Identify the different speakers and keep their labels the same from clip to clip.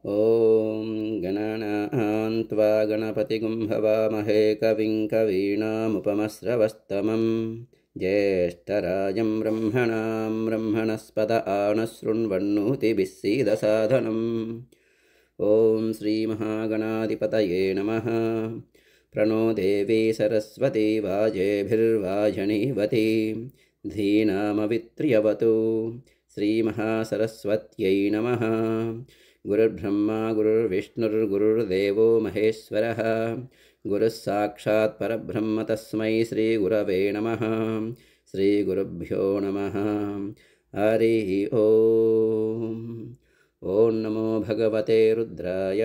Speaker 1: ॐ गणनान् त्वा गणपतिगुं हवामहे कविं कवीनामुपमस्रवस्तमं ज्येष्ठराजं ब्रह्मणां ब्रह्मणस्पत आनशृण्वन्नोतिभिः सीदसाधनम् ॐ श्रीमहागणाधिपतये नमः। प्रणो देवी सरस्वती वाजेभिर्वाजनीवती धीनामवित्र्यवतु। श्रीमहासरस्वत्यै नमः। गुरुर्ब्रह्मा गुरुर्विष्णुर्गुरुर्देवो महेश्वरः गुरुः साक्षात् परब्रह्म तस्मै श्रीगुरवे नमः। श्रीगुरुभ्यो नमः। हरिः ॐ। ॐ नमो भगवते रुद्राय।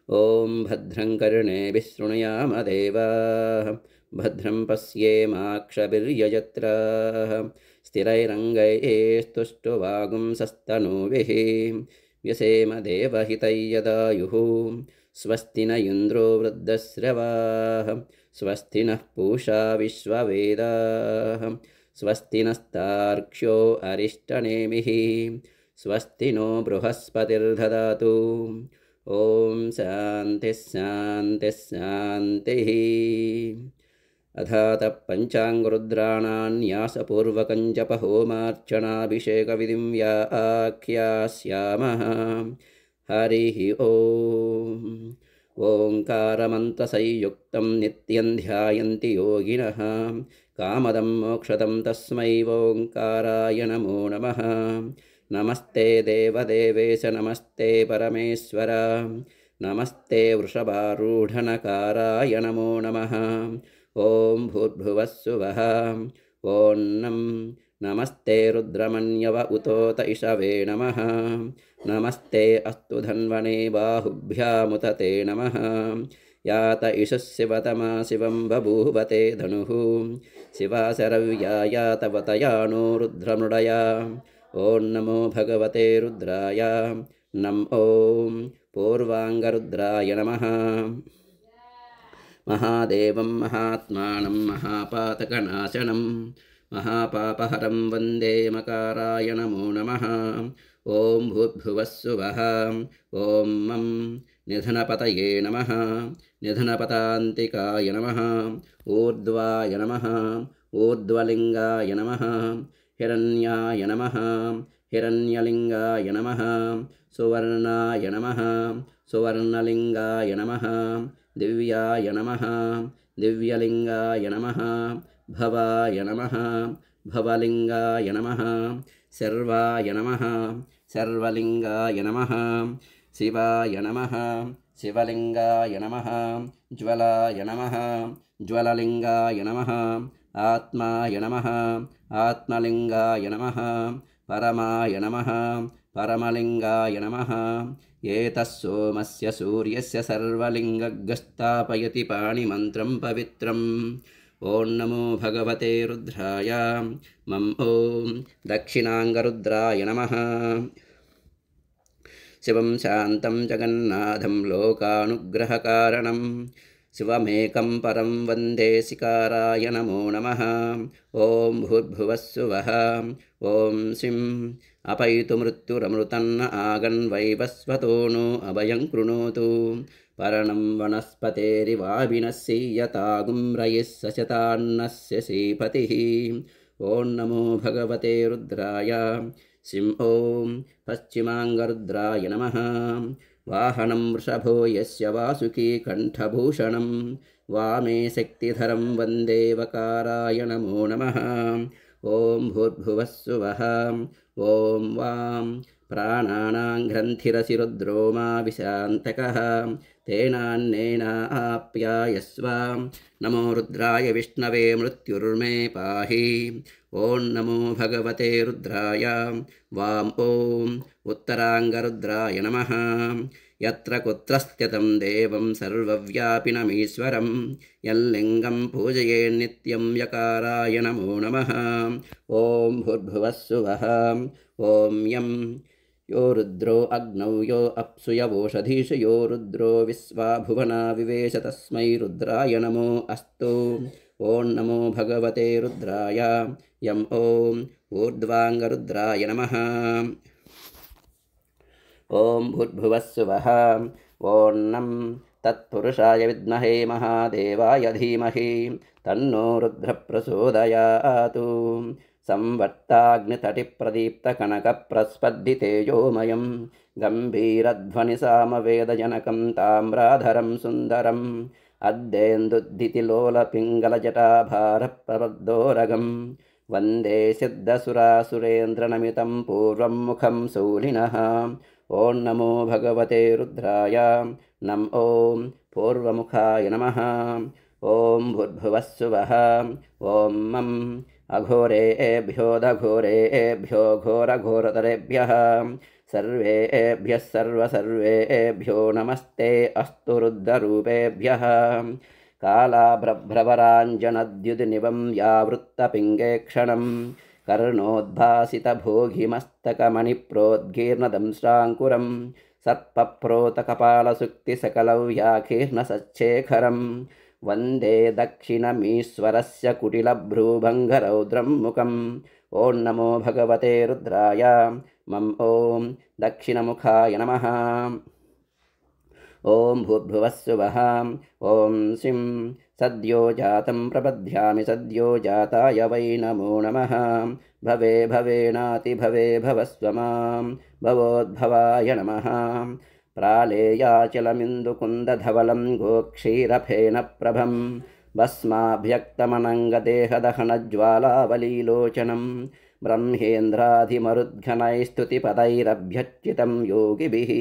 Speaker 1: ॐ भद्रं कर्णेभिः शृणुयाम देवाः भद्रं पश्येमाक्षभिर्यजत्राः स्थिरैरङ्गैस्तुष्टुवागुंसस्तनूभिः व्यसेम देवहितैयदायुः स्वस्ति न इन्द्रो वृद्धश्रवाः स्वस्ति नः पूषा विश्ववेदाः स्वस्ति नस्तार्क्ष्यो अरिष्टनेमिः स्वस्ति नो बृहस्पतिर्दधातु। ॐ शान्तिः शान्तिः शान्तिः। अथात पञ्चाङ्गरुद्राणां न्यासपूर्वकं जपहोमार्चनाभिषेकविधिं व्याख्यास्यामः। हरिः ॐ। ओङ्कारमन्त्रसंयुक्तं नित्यं ध्यायन्ति योगिनः कामदं मोक्षदं तस्मै ओङ्काराय नमो नमः। नमस्ते देवदेवेश नमस्ते परमेश्वर नमस्ते वृषभारूढनकाराय नमो नमः। ॐ भूर्भुवस्सुवः ॐ नमस्ते रुद्रमन्यव उतोत इषवे नमः। नमस्ते अस्तु धन्वने बाहुभ्यामुतते नमः। यात इषः शिवतमा शिवं बभूवते धनुः शिवा शरव्या यातवतया नो रुद्रमृडया। ॐ नमो भगवते रुद्राय। नम ॐ पूर्वाङ्गरुद्राय नमः। महादेवं महात्मानं महापातकनाशनं महापापहरं वन्दे मकाराय नमो नमः। ॐ भूर्भुवस्सुवः ॐ निधनपतये नमः। निधनपतान्तिकाय नमः। ऊर्ध्वाय नमः। ऊर्ध्वलिङ्गाय नमः। हिरण्याय नमः। हिरण्यलिङ्गाय नमः। सुवर्णाय नमः। सुवर्णलिङ्गाय नमः। दिव्याय नमः। दिव्यलिङ्गाय नमः। भवाय नमः। भवलिङ्गाय नमः। सर्वाय नमः। सर्वलिङ्गाय नमः। शिवाय नमः। शिवलिङ्गाय नमः। ज्वलाय नमः। ज्वललिङ्गाय नमः। आत्माय नमः। आत्मलिङ्गाय नमः। परमाय नमः। परमलिङ्गाय नमः। एतः सोमस्य सूर्यस्य सर्वलिङ्गस्थापयति पाणिमन्त्रं पवित्रम्। ॐ नमो भगवते रुद्राय। मम ॐ दक्षिणाङ्गरुद्राय नमः। शिवं शान्तं जगन्नाथं लोकानुग्रहकारणं शिवमेकं परं वन्दे शिकाराय नमो नमः। ॐ भूर्भुवस्सुवः ॐ सिं अपैतु मृत्युरमृतन्न आगन् वैवस्वतो नो अभयं कृणोतु। पर्णं वनस्पतेरिवाभिनश्यतागुं रयिः सचतान्नस्य श्रीपतिः। ॐ नमो भगवते रुद्राय। सिं ॐ पश्चिमाङ्गरुद्राय नमः। वाहनं वृषभो यस्य वासुकी कण्ठभूषणं वामे शक्तिधरं वन्दे वकाराय नमो नमः। ॐ भूर्भुवस्सुवः ॐ वां प्राणानां ग्रन्थिरसि रुद्रो मा विशान्तकः तेनान्नेनाप्यायस्व। नमो रुद्राय विष्णवे मृत्युर्मे पाहि। ॐ नमो भगवते रुद्राय। वां ॐ उत्तराङ्गरुद्राय नमः। यत्र कुत्रस्त्यतं देवं सर्वव्यापिनमीश्वरं यल्लिङ्गं पूजयेन्नित्यं यकाराय नमो नमः। ॐ भूर्भुवस्सुवः ॐ यं यो रुद्रो अग्नौ यो अप्सु यवोषधीषु यो रुद्रो विश्वा भुवना विवेश तस्मै रुद्राय नमो अस्तु। ॐ नमो भगवते रुद्राय। यं ॐ ऊर्ध्वाङ्गरुद्राय नमः। ॐ भूर्भुवस्सुवः ॐ नं तत्पुरुषाय विद्महे महादेवाय धीमहि तन्नो रुद्रप्रचोदयात् संवर्ताग्नितटिप्रदीप्तकनकप्रस्पद्धितेजोमयं गम्भीरध्वनिसामवेदजनकं ताम्राधरं सुन्दरम् अद्देन्दुद्धितिलोलपिङ्गलजटाभारप्रबद्धोरगं वन्दे सिद्धसुरासुरेन्द्रनमितं पूर्वं मुखं शूलिनः ॐ नमो भगवते रुद्राय ॐ पूर्वमुखाय नमः ॐ भूर्भुवस्सुवः ॐ मम् अघोरेभ्यो दघोरेभ्यो घोरघोरतरेभ्यः सर्वेभ्यः सर्वेभ्यो नमस्ते अस्तु रुद्ररूपेभ्यः कालाभ्रभ्रवराञ्जनद्युतिनिवं यावृत्तपिङ्गेक्षणं कर्णोद्भासितभोगिमस्तकमणिप्रोद्गीर्णदंश्राङ्कुरं सर्पप्रोतकपालसुक्तिसकलव्याकीर्णसच्छेखरं वन्दे दक्षिणमीश्वरस्य कुटिलभ्रूभङ्गरौद्रं मुखम् ॐ नमो भगवते रुद्राय ॐ दक्षिणमुखाय नमः ॐ भूर्भुवस्सुवः ॐ सिं सद्यो जातं प्रपद्यामि सद्यो जाताय वै नमो नमः भवे भवेनातिभवे भवस्व मां भवोद्भवाय नमः प्रालेयाचलमिन्दुकुन्दधवलं गोक्षीरफेनप्रभं भस्माभ्यक्तमनङ्गदेहदहनज्वालावलीलोचनं ब्रह्मेन्द्राधिमरुद्घनैस्तुतिपदैरभ्यच्युतं योगिभिः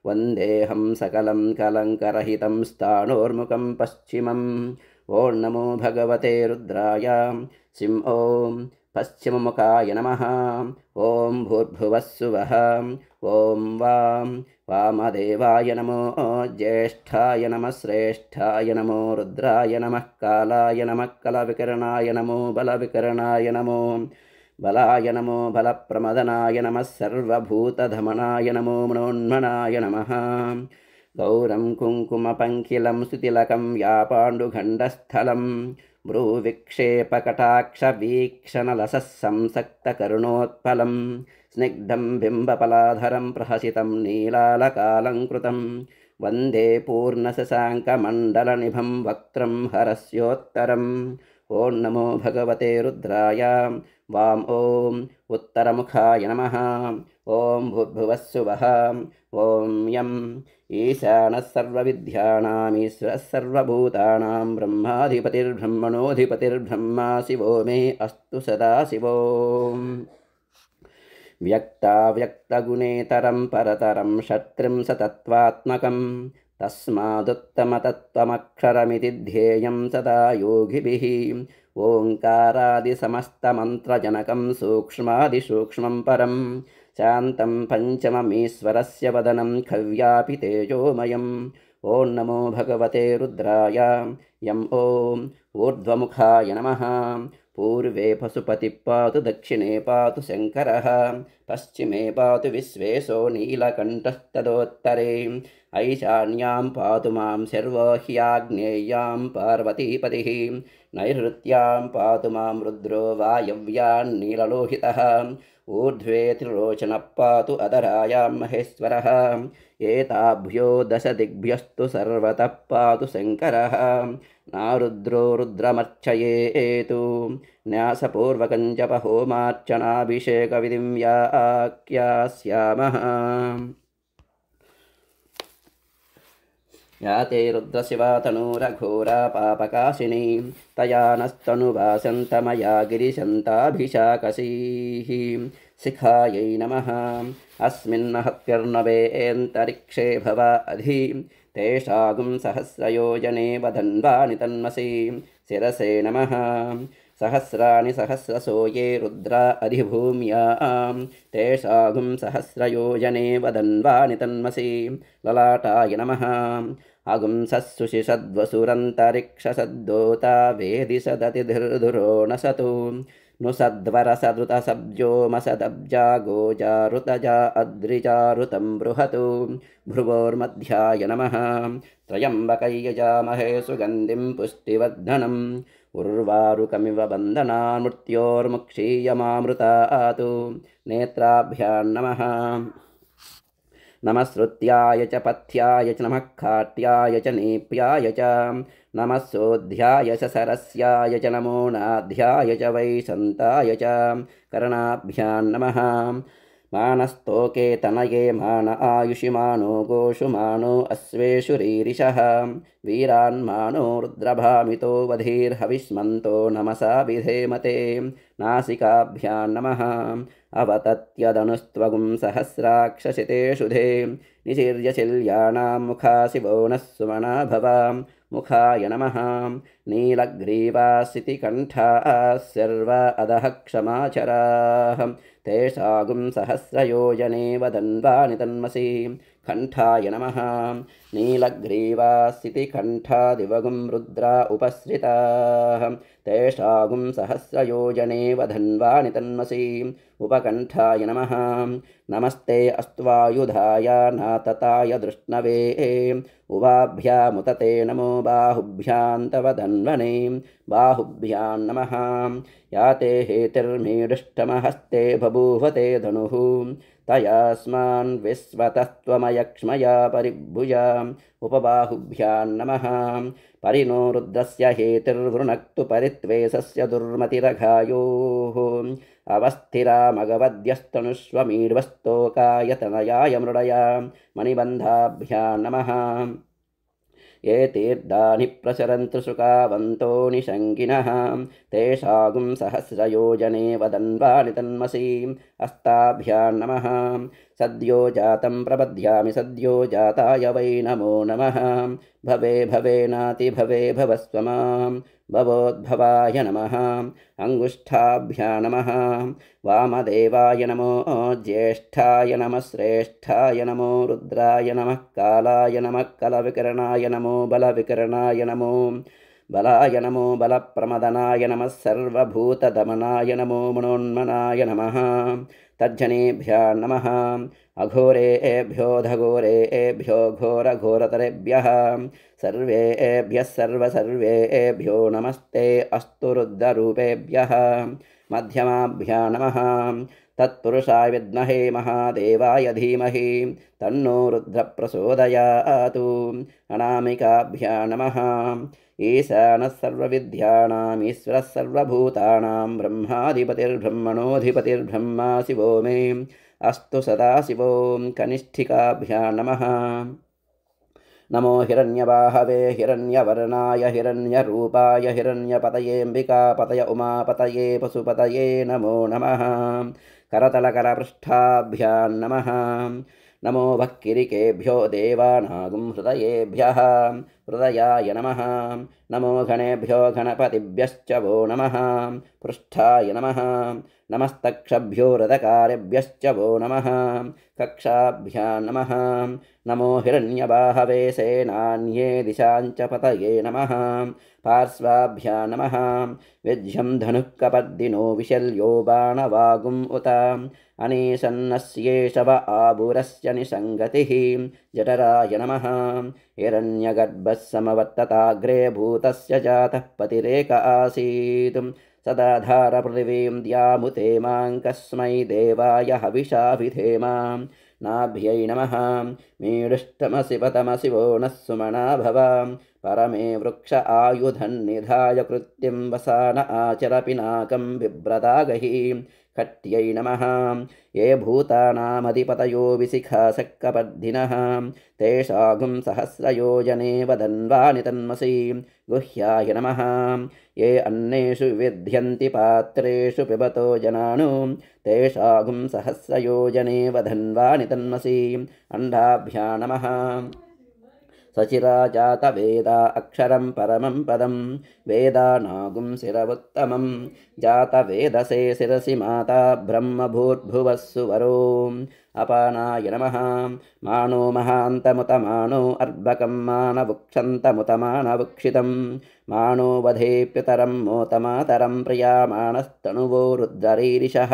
Speaker 1: वन्देऽहं सकलं कलङ्करहितं स्थाणोर्मुखं पश्चिमम् ॐ नमो भगवते रुद्राय सिं ॐ पश्चिममुखाय नमः ॐ भूर्भुवस्सुवः ॐ वामदेवाय नमो ज्येष्ठाय नमः श्रेष्ठाय नमो रुद्राय नमः कालाय नमः कलविकरणाय नमो बलविकरणाय नमो बलाय नमो बलप्रमदनाय नमः सर्वभूतधमनाय नमो मनोन्मनाय नमः गौरं कुङ्कुमपङ्किलं स्तुतिलकं व्यापाण्डुखण्डस्थलं भ्रूविक्षेपकटाक्षवीक्षणलसः संसक्तकरुणोत्पलं स्निग्धं बिम्बपलाधरं प्रहसितं नीलालकालङ्कृतं वन्दे पूर्णशशाङ्कमण्डलनिभं वक्त्रं हरस्योत्तरम् ॐ नमो भगवते रुद्राय वां ॐ उत्तरमुखाय नमः ॐ भूर्भुवस्सुवः ॐ यम् ईशानः सर्वविद्यानामीश्वरः सर्वभूतानां ब्रह्माधिपतिर्ब्रह्मणोऽधिपतिर्ब्रह्मा शिवो मे अस्तु सदा शिवो व्यक्ताव्यक्तगुणेतरं परतरं षट्त्रिंशतत्वात्मकं तस्मादुत्तमतत्त्वमक्षरमिति ध्येयं सदा योगिभिः ओङ्कारादिसमस्तमन्त्रजनकं सूक्ष्मादिसूक्ष्मं परं शान्तं पञ्चममीश्वरस्य वदनं खव्यापि तेजोमयम् ॐ नमो भगवते रुद्राय यम् ॐ ऊर्ध्वमुखाय नमः पूर्वे पशुपतिः पातु दक्षिणे पातु शङ्करः पश्चिमे पातु विश्वेशो नीलकण्ठस्तदोत्तरे ऐशान्यां पातु मां शर्वो ह्याग्नेय्यां पार्वतीपतिः नैऋत्यां पातु मां रुद्रो वायव्यान्नीललोहितः ऊर्ध्वे त्रिलोचनः पातु अधरायां महेश्वरः एताभ्यो दशदिग्भ्यस्तु सर्वतः पातु शङ्करः नारुद्रो रुद्रमर्चयेतु न्यासपूर्वकं जपहोमार्चनाभिषेकविधिं व्याख्यास्यामः या ते रुद्रशिवा तनूरघोरा पापकाशिनी तया नस्तनुवासन्तमया गिरिशन्ताभिशाकसीः शिखायै नमः अस्मिन्नहत्यर्णवेऽन्तरिक्षे भवा अधि तेषागुं सहस्रयोजने वदन्वानि तन्मसि शिरसे नमः सहस्राणि सहस्रशो ये रुद्रा अधिभूम्यां तेषागुं सहस्रयोजने वदन्वानि तन्मसि ललाटाय नमः अगुंसस्सुषिषद्वसुरन्तरिक्षसद्दोता वेदिसदतिधिर्धुरो न सतु नुसद्वरसदृतसब्जोमसदब्जा गोजारुतजा अद्रिजारुतं बृहतु भ्रुवोर्मध्याय नमः त्र्यम्बकयजामहे सुगन्धिं पुष्टिवर्धनम् उर्वारुकमिव बन्धनान् मृत्योर्मुक्षीयमामृतातु नेत्राभ्यां नमः नमः श्रुत्याय च पथ्याय च नमः खाट्याय च नेप्याय च नमः सोऽध्याय च सरस्याय च नमो नाध्याय च वैशन्ताय च कर्णाभ्यां नमः मानस्तोके तनये मान आयुषिमानो गोषुमानो अश्वेषु रीरिषः वीरान्मानो रुद्रभामितो वधीर्हविष्मन्तो नमसा विधेमते नासिकाभ्यां नमः अवतत्यदनुस्त्वगुं सहस्राक्षशितेषुधे निशीर्यशिल्यानां मुखाशिवो नः सुमना भवां मुखाय नमः नीलग्रीवासितिकण्ठाः सर्व अधः क्षमाचराः तेषागुं सहस्रयोजने वदन्वानि तन्मसि कण्ठाय नमः नीलग्रीवासितिकण्ठादिवगुं रुद्रा उपसृताः तेषागुं सहस्रयोजने वधन्वानि तन्मसि उपकण्ठाय नमः नमस्ते अस्त्वायुधाय नातताय दृष्णवे उभाभ्यामुतते नमो बाहुभ्यां तव धन्वने बाहुभ्यां नमः याते हेतिर्मीडुष्टमहस्ते बभूवते धनुः तयास्मान् विश्वतस्त्वमयक्ष्मया परिभुजा उपबाहुभ्यां नमः परिनो रुद्रस्य हेतिर्वृणक्तु परित्वेषस्य दुर्मतिरघायोः अवस्थिरामगवद्यस्तनुष्वमीड्वस्तोकायतनयाय मृडया मणिबन्धाभ्यां नमः ये तीर्धानि प्रसरन्तु सुकावन्तो निशङ्किनः तेषागुं सहस्रयोजने वदन्वानि तन्मसि अस्ताभ्यां नमः सद्यो जातं प्रपद्यामि सद्यो जाताय वै नमो नमः भवे भवेनाति भवे भवस्व मां भवोद्भवाय नमः अङ्गुष्ठाभ्यां नमः वामदेवाय नमो ज्येष्ठाय नमः श्रेष्ठाय नमो रुद्राय नमः कालाय नमः कलविकरणाय नमो बलविकरणाय नमो बलाय नमो बलप्रमदनाय नमः सर्वभूतदमनाय नमो मनोन्मनाय नमः तज्जनेभ्यः नमः अघोरेभ्योऽधघोरेभ्यो घोरघोरतरेभ्यः सर्वेभ्यः सर्वेभ्यो नमस्ते अस्तु रुद्ररूपेभ्यः मध्यमाभ्यां नमः तत्पुरुषाय विद्महे महादेवाय धीमहि तन्नो रुद्रः प्रचोदयातु अनामिकाभ्यां नमः ईशानः सर्वविद्यानाम् ईश्वरः सर्वभूतानां ब्रह्माधिपतिर्ब्रह्मणोऽधिपतिर्ब्रह्मा शिवो मे अस्तु सदाशिवो कनिष्ठिकाभ्यां नमः नमो हिरण्यबाहवे हिरण्यवर्णाय हिरण्यरूपाय हिरण्यपतयेऽम्बिकापतय उमापतये पशुपतये नमो नमः करतलकरपृष्ठाभ्यां नमः नमो भक्किरिकेभ्यो देवानागुं हृदयेभ्यः हृदयाय नमः नमो गणेभ्यो गणपतिभ्यश्च वो नमः पृष्ठाय नमः नमस्तक्षभ्यो रथकारेभ्यश्च वो नमः कक्षाभ्यां नमः नमो हिरण्यबाहवे सेनान्ये दिशाञ्च पतये नमः पार्श्वाभ्यां नमः विज्यं धनुःकपर्दिनो विशल्यो बाणवागुम् उत अनीशन्नस्येषव आबुरस्य निसङ्गतिः जठराय नमः हिरण्यगर्भः समवर्तताग्रे भूतस्य जातः पतिरेक आसीत् सदाधार पृथिवीं द्यामुते मां कस्मै देवाय हविषा विधेमा नाभ्यै नमः मीडुष्टमसि पतमसि वो नः सुमना भवां परमे वृक्ष आयुधन्निधाय कृत्यं वसान आचर पिनाकं बिभ्रदागहि खट्यै नमः ये भूतानामधिपतयो विशिखासक्कपर्धिनः तेषागुं सहस्रयोजने वदन्वानि तन्मसि गुह्याय नमः ये अन्नेषु विध्यन्ति पात्रेषु पिबतो जनानु तेषागुं सहस्रयोजने वदन्वानि तन्मसि अंडाभ्यां नमः सचिरा जात वेदा अक्षरं परमं पदं वेदानागुं शिरवुत्तमं जात वेदसे शिरसि माता ब्रह्मभूर्भुवः सुवरो अपानाय नमः मानो महान्तमुतमानो अर्भकं मानवुक्षन्तमुतमानवुक्षितं मानो वधेप्युतरं मोतमातरं प्रियामाणस्तनुवो रुद्ररीरिषः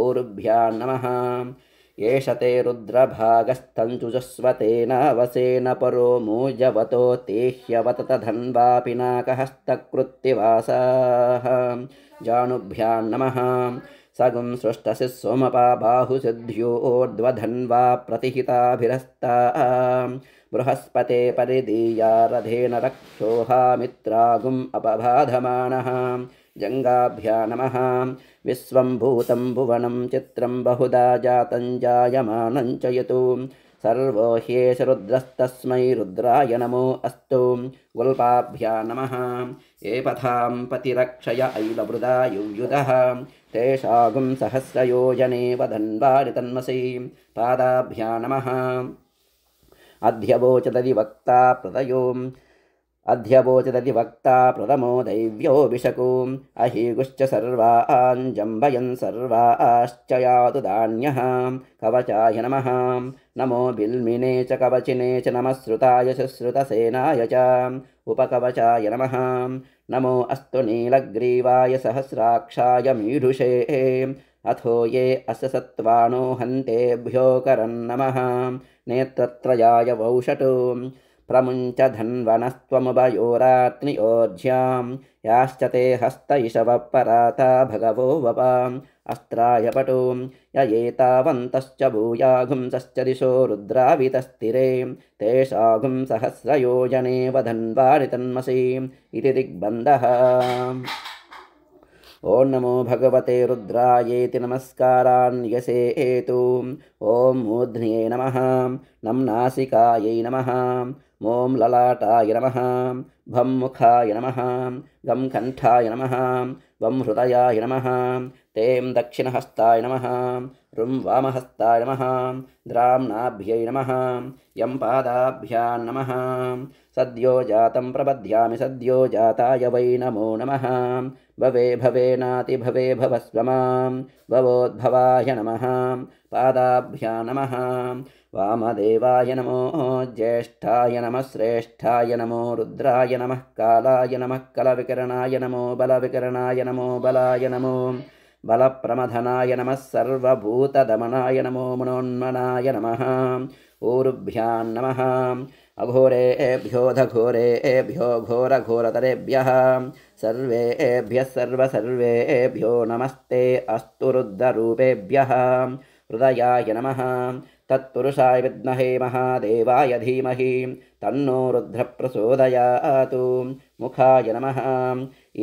Speaker 1: ऊरुभ्यां नमः एष ते रुद्रभागस्तञ्जुजस्वतेन वसेन परो मूजवतो ते ह्यवतत धन्वा पिनाकहस्तकृत्तिवासाः जानुभ्यां नमः सगुं सृष्टसि सोमपा बाहुसिद्ध्योर्ध्वधन्वा प्रतिहिताभिरस्ता बृहस्पते परिदीया रथेन रक्षोहामित्रागुम् अपबाधमानः जङ्गाभ्या नमः विश्वं भूतं भुवनं चित्रं बहुधा जातं जायमानं च यतु सर्वो ह्येष रुद्रस्तस्मै रुद्राय नमो अस्तु गुल्पाभ्या नमः एपथां पतिरक्षय ऐलवृदा युयुधः तेषागुं सहस्रयोजने वदन्वारि तन्मसि पादाभ्या नमः अध्यवोचदधिवक्ता प्रथमो दैव्योऽभिषको अहीगुश्च सर्वाञ्जम्बयन् सर्वाश्च यातु धान्यः कवचाय नमः नमो बिल्मिने च कवचिने च नमः श्रुताय शुश्रुतसेनाय च उपकवचाय नमः नमो अस्तु नीलग्रीवाय सहस्राक्षाय मीढुषे अथो ये अस्य सत्त्वानो हन्तेभ्यो करन्नमः नेत्रत्रयाय वौषटो प्रमुञ्च धन्वनस्त्वमुभयोरात्नियोज्यां याश्च ते हस्त इषवः पराता भगवो वपाम् अस्त्राय पटो य एतावन्तश्च भूयागुंसश्च दिशो रुद्रावितस्थिरे तेषागुं सहस्रयोजने वधन्वारि तन्मसि इति दिग्बन्धः। ॐ नमो भगवते रुद्रायेति नमस्कारान्यसे हेतु ॐ मूर्ध्न्ये नमः नं नासिकायै नमः ॐ ललाटाय नमः भं मुखाय नमः गं कण्ठाय नमः वं हृदयाय नमः तें दक्षिणहस्ताय नमः रुं वामहस्ताय नमः द्राम्नाभ्यै नमः यं पादाभ्यां नमः सद्यो जातं प्रबध्यामि सद्यो जाताय वै नमो नमः भवे भवेनाति भवे भवस्व मां भवोद्भवाय नमः पादाभ्यां नमः वामदेवाय नमो ज्येष्ठाय नमः श्रेष्ठाय नमो रुद्राय नमः कालाय नमः कलविकरणाय नमो बलविकरणाय नमो बलाय नमो बलप्रमथनाय नमः सर्वभूतदमनाय नमो मनोन्मनाय नमः ऊरुभ्यां नमः अघोरेभ्यो दघोरेभ्यो घोरघोरतरेभ्यः सर्वेभ्यः सर्वेभ्यो नमस्ते अस्तु रुद्ररूपेभ्यः हृदयाय नमः तत्पुरुषाय विद्महे महादेवाय धीमहि तन्नो रुद्रप्रचोदयात् मुखाय नमः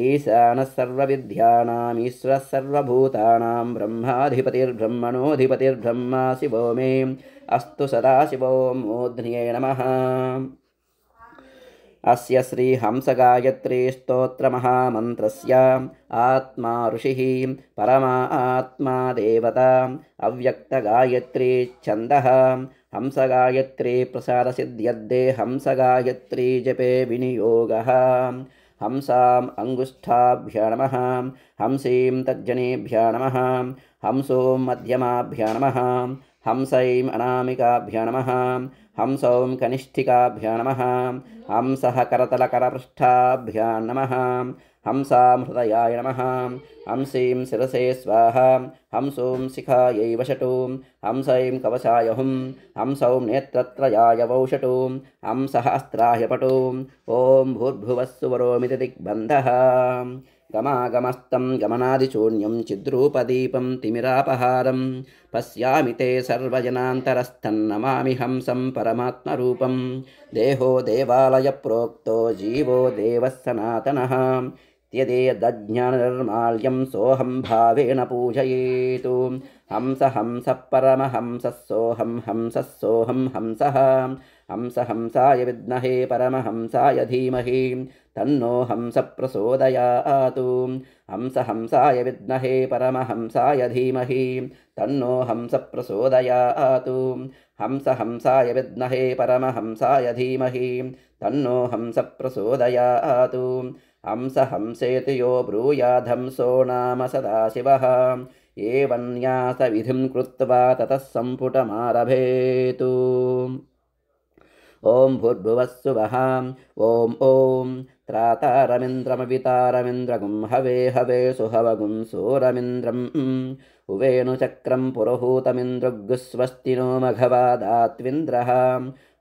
Speaker 1: ईशानः सर्वविद्यानाम् ईश्वरः सर्वभूतानां ब्रह्माधिपतिर्ब्रह्मणोऽधिपतिर्ब्रह्मा शिवो मे अस्तु सदाशिवो मूर्ध्न्ये नमः। अस्य श्रीहंसगायत्री स्तोत्रमहामन्त्रस्य आत्मा ऋषिः परमात्मा देवता अव्यक्तगायत्री छन्दः हंसगायत्री प्रसादसिद्ध्यद्दे हंसगायत्री जपे विनियोगः हंसाम् अंगुष्ठाभ्या नमः हंसीं तर्जनीभ्या नमः हंसों मध्यमाभ्या नमः हंसैं अनामिकाभ्या नमः हंसौं कनिष्ठिकाभ्या नमः हंसः करतलकरपृष्ठाभ्या नमः हंसां हृदयाय नमः हंसीं शिरसे स्वाहा हंसों शिखायै वषटुं हंसैं कवचाय हुं हंसौं नेत्रत्रयाय वौषटुं हंसहस्त्राय पटुं ॐ भूर्भुवस्सुवरोमिति दिग्बन्धः। गमागमस्तं गमनादिशून्यं चिद्रूपदीपं तिमिरापहारं पश्यामि ते सर्वजनान्तरस्थन्नमामि हंसं परमात्मरूपं देहो देवालयप्रोक्तो जीवो देवः सनातनः त्यजेदज्ञाननिर्माल्यं सोऽहं भावेन पूजयेतु हंस हंसः परमहंसः सोऽहं हंसः सोऽहं हंसः हंस हंसाय विद्महे परमहंसाय धीमहि तन्नो हंस प्रचोदयात् हंस हंसाय विद्महे परमहंसाय धीमहि तन्नो हंस प्रचोदयात् हंस हंसाय विद्महे परमहंसाय धीमहि तन्नो हंस प्रचोदयात् हंस हंसेति यो ब्रूयादहंसो नाम सदाशिवः एवं न्यासविधिं कृत्वा ततः सम्पुटमारभेत्। ॐ भूर्भुवस्सुवः ॐ त्रातारमिन्द्रमवितारमिन्द्रगुं हवे हवे सुहवगुं सूरमिन्द्रं उवेणुचक्रं पुरुहूतमिन्द्रगुस्वस्ति नो मघवादात्विन्द्रः।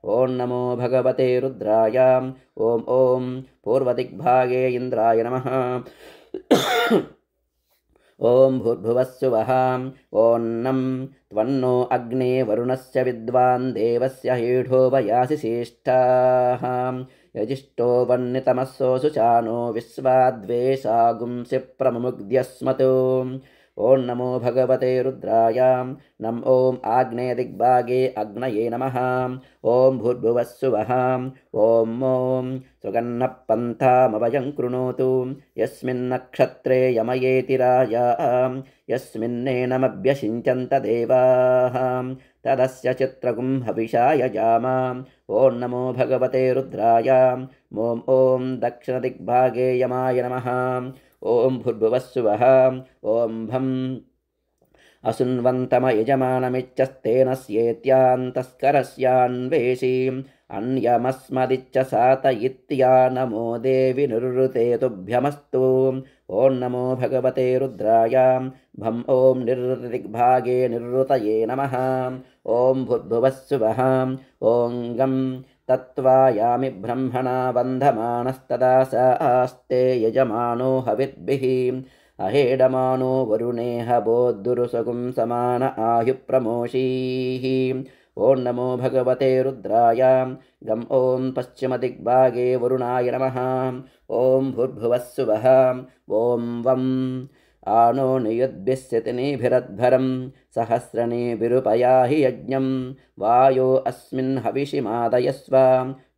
Speaker 1: ॐ नमो भगवते रुद्राय ॐ पूर्वदिग्भागे इन्द्राय नमः। ॐ भूर्भुवस्सुवः ॐ नं त्वन्नो अग्ने वरुणस्य विद्वान् देवस्य हीढो वयासि श्रेष्ठाः यजिष्ठो वह्नितमसोऽसु चानो विश्वाद्वेषागुंसि प्रमुग्ध्यस्मतो ॐ नमो भगवते रुद्राय नम ॐ आग्नेयदिग्भागे अग्नये नमः ॐ भूर्भुवस्सुवः ॐ सुगन्नः पन्थामभयं कृणोतु यस्मिन् नक्षत्रे यमयेति राजा यस्मिन्नेनमभ्यषिञ्चन्त देवाः तदस्य चित्रगुं हविषा यजामा ॐ नमो भगवते रुद्राय ॐ दक्षिणदिग्भागे यमाय नमः ॐ भूर्भुवस्सुवः ॐ भं असुन्वन्तम यजमानमिच्छस्तेन स्येत्यान्तस्करस्यान्वेषीम् अन्यमस्मदिच्च सातयित्या नमो देवि निरृते तुभ्यमस्तु ॐ नमो भगवते रुद्राय भं ॐ निरृतदिग्भागे निरृतये नमः ॐ भूर्भुवस्सुवः ॐ गं तत्त्वायामि ब्रह्मणा बन्धमानस्तदा स आस्ते यजमानो हविद्भिः अहेडमानो वरुणेह बोद्धुरुसगुं समान आयुप्रमोषीः ॐ नमो भगवते रुद्राय गं ॐ पश्चिमदिग्भागे वरुणाय नमः ॐ भूर्भुवस्सुवः ॐ वं आनो नियुद्भिस्सितिनिभिरध्वरं सहस्रनिभिरुपयाहि यज्ञं वायो अस्मिन् हविषि मादयस्व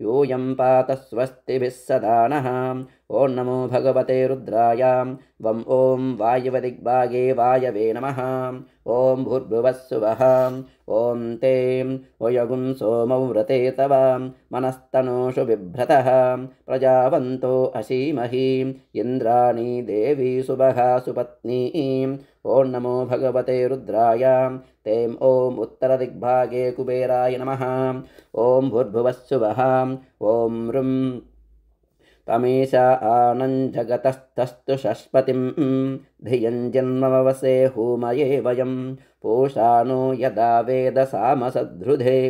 Speaker 1: यूयं पात स्वस्तिभिः सदा नः ॐ नमो भगवते रुद्राय वं ॐ वायवदिग्भागे वायवे नमः ॐ भूर्भुवस्सुवः ॐ ते वयगुं सोमौ व्रते तव मनस्तनोषु बिभ्रतः प्रजावन्तो असीमहि इन्द्राणी देवी सुभगा सुपत्नीं ॐ नमो भगवते रुद्राय तें ॐ उत्तरदिग्भागे कुबेराय नमः ॐ भूर्भुवस्सुवः ॐ ऋं तमेश आनञ्जगतस्तस्तु षष्पतिं धियं जन्मवसे हूमये वयं पूषानो यदा वेदसामसद्धृधे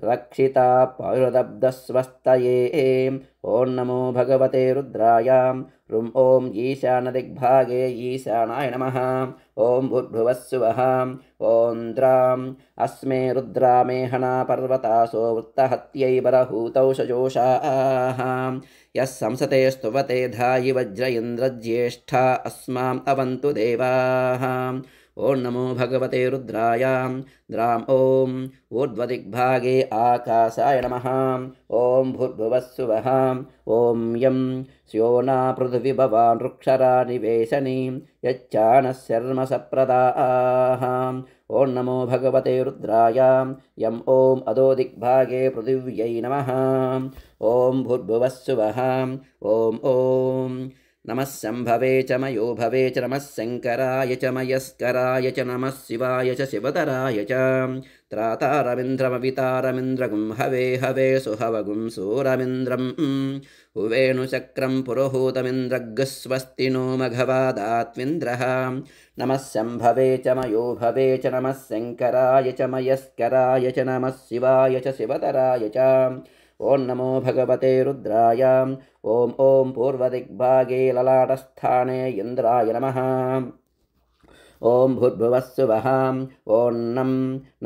Speaker 1: रक्षिता पौरदब्धस्वस्तये ॐ नमो भगवते रुद्राय ऋं ॐ ईशानदिग्भागे ईशानाय नमः ॐ भूर्भुवस्सुवः ॐ द्राम् अस्मे रुद्रामेहना पर्वतासो वृत्तहत्यै बरहूतौ सजोषाः यः संसते स्तुवते धायि वज्र इन्द्रज्येष्ठा अस्माम् अवन्तु देवाः ॐ नमो भगवते रुद्राय द्राम् ॐ ऊर्ध्वदिग्भागे आकाशाय नमः ॐ भूर्भुवस्सुवः ॐ यं स्योना पृथिवी भवान् वृक्षरा निवेशनी यच्चानः शर्म सप्रदाः ॐ नमो भगवते रुद्राय यं ॐ अधोदिग्भागे पृथिव्यै नमः ॐ भूर्भुवस्सुवः ॐ नमः शम्भवे च मयो भवे च नमः शङ्कराय च मयस्कराय च नमः शिवाय च शिवतराय च त्रातारमिन्द्रमवितारमिन्द्रगुं हवे हवे सुहवगुं सूरमिन्द्रं हुवेणुचक्रं पुरोहूतमिन्द्रगस्वस्ति नो मघवादात्विन्द्रः नमः शम्भवे च मयो भवे च नमः शङ्कराय च मयस्कराय च नमः शिवाय च शिवतराय च ॐ नमो भगवते रुद्राय ॐ पूर्वदिग्भागे ललाटस्थाने इन्द्राय नमः ॐ भूर्भुवस्सुवः ॐ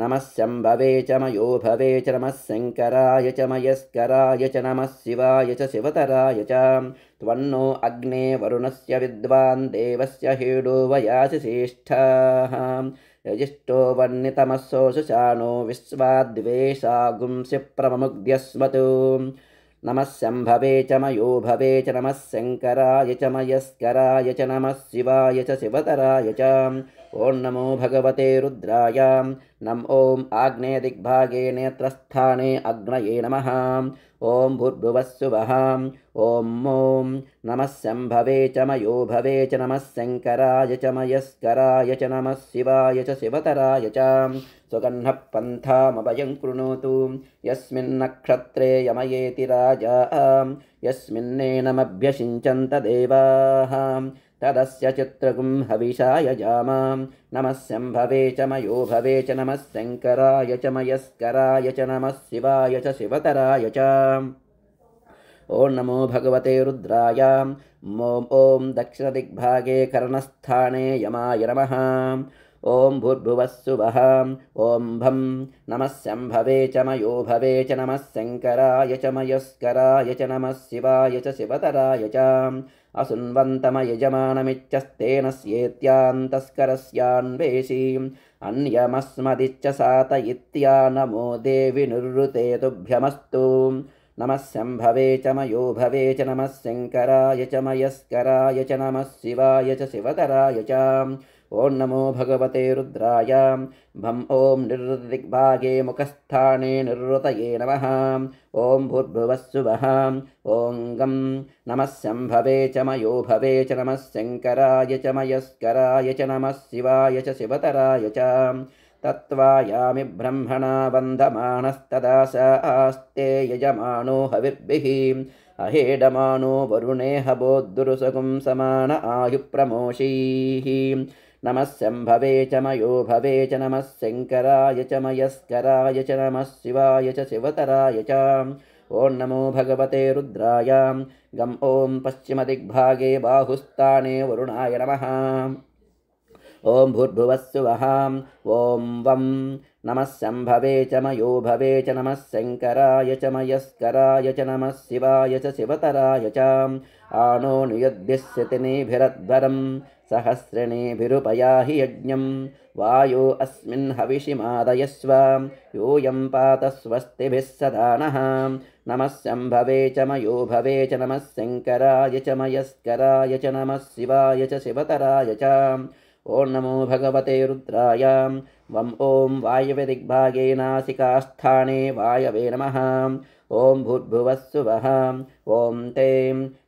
Speaker 1: नमः शम्भवे च मयो भवे च नमः शङ्कराय च मयस्कराय च नमः शिवाय च शिवतराय च त्वन्नो अग्ने वरुणस्य विद्वान् देवस्य हीडो वयासि श्रेष्ठाः यजिष्ठो वर्णितमसोऽसु चानो विश्वाद्वेषागुंसि प्रमुग्ध्यस्मतो नमः शम्भवे च मयो भवे च नमः शङ्कराय च मयस्कराय च नमः शिवाय च शिवतराय च ॐ नमो भगवते रुद्राय नम ॐ आग्नेयदिग्भागे नेत्रस्थाने अग्नये नमः ॐ भूर्भुवस्सुवः ॐ नमः शम्भवे च मयो भवे च नमः शङ्कराय च मयस्कराय च नमः शिवाय च शिवतराय च स्वगन्नः पन्थामभयं कृणोतु यस्मिन् नक्षत्रे यमयेति राजा यस्मिन्नेनमभ्यषिञ्चन्त देवाः तदस्य चित्रगुं हविषा यजामा नमः शम्भवे च मयो भवे च नमः शङ्कराय च मयस्कराय च नमः शिवाय च शिवतराय च ఓం నమో భగవతే రుద్రాయ ఓం దక్షిణదిగ్భాగే కర్ణస్థానే యమాయ నమః ఓం భూర్భువస్సువః ఓం భం నమః శంభవే చ మయో భవే చ నమః శంకరాయ చ మయస్కరాయ చ నమః శివాయ చ శివతరాయ చ అసున్వంతమయజమానమిచ్చస్తేన స్యేత్యాంతస్కరస్యాన్వేషీ అన్యమస్మదిచ్చ సాతయిత్యా నమో దేవి నివృతే తుభ్యమస్తు నమః శంభవే చ మయో భవే చ నమః శంకరాయ చ మయస్కరాయ చ నమః శివాయ చ శివతరాయ చ ఓం నమో భగవతే రుద్రాయ భం ఓం నివృతదిగ్భాగే ముఖస్థానే నివృతయే నమః ఓం భూర్భువస్సువః ఓం గం నమః శంభవే చ మయో భవే చ నమః శంకరాయ చ మయస్కరాయ చ నమః శివాయ చ శివతరాయ చ తత్వాయామి బ్రహ్మణా వందమానస్తదా స ఆస్తే యజమానో హవిర్భిః అహేడమానో వరుణేహ బోద్ధురుసగుం సమాన ఆయుప్రమోషీః నమః శంభవే చ మయో భవే చ నమః శంకరాయ చ మయస్కరాయ చ నమః శివాయ చ శివతరాయ చ ఓం నమో భగవతే రుద్రాయ గం ఓం పశ్చిమదిగ్భాగే బాహుస్థానే వరుణాయ నమః ఓం భూర్భువస్సువః ఓం వం నమః శంభవే చ మయో భవే చ నమః శంకరాయ చ మయస్కరాయ చ నమః శివాయ చ శివతరాయ చ ఆనో నియద్భిస్యతినేభిరద్వరం సహస్రిణేభిరుపయాహి యజ్ఞం వాయో అస్మిన్ హవిషిమాదయస్వ యూయం పాత స్వస్తిభిः సదా నః నమః శంభవే చ మయో భవే చ నమః శంకరాయ చ మయస్కరాయ చ నమః శివాయ చ శివతరాయ చ ఓం నమో భగవతే రుద్రాయ వం ఓం వాయవ్యదిగ్భాగే నాసికాస్థానే వాయవే నమః ఓం భూర్భువస్సువః ఓం తే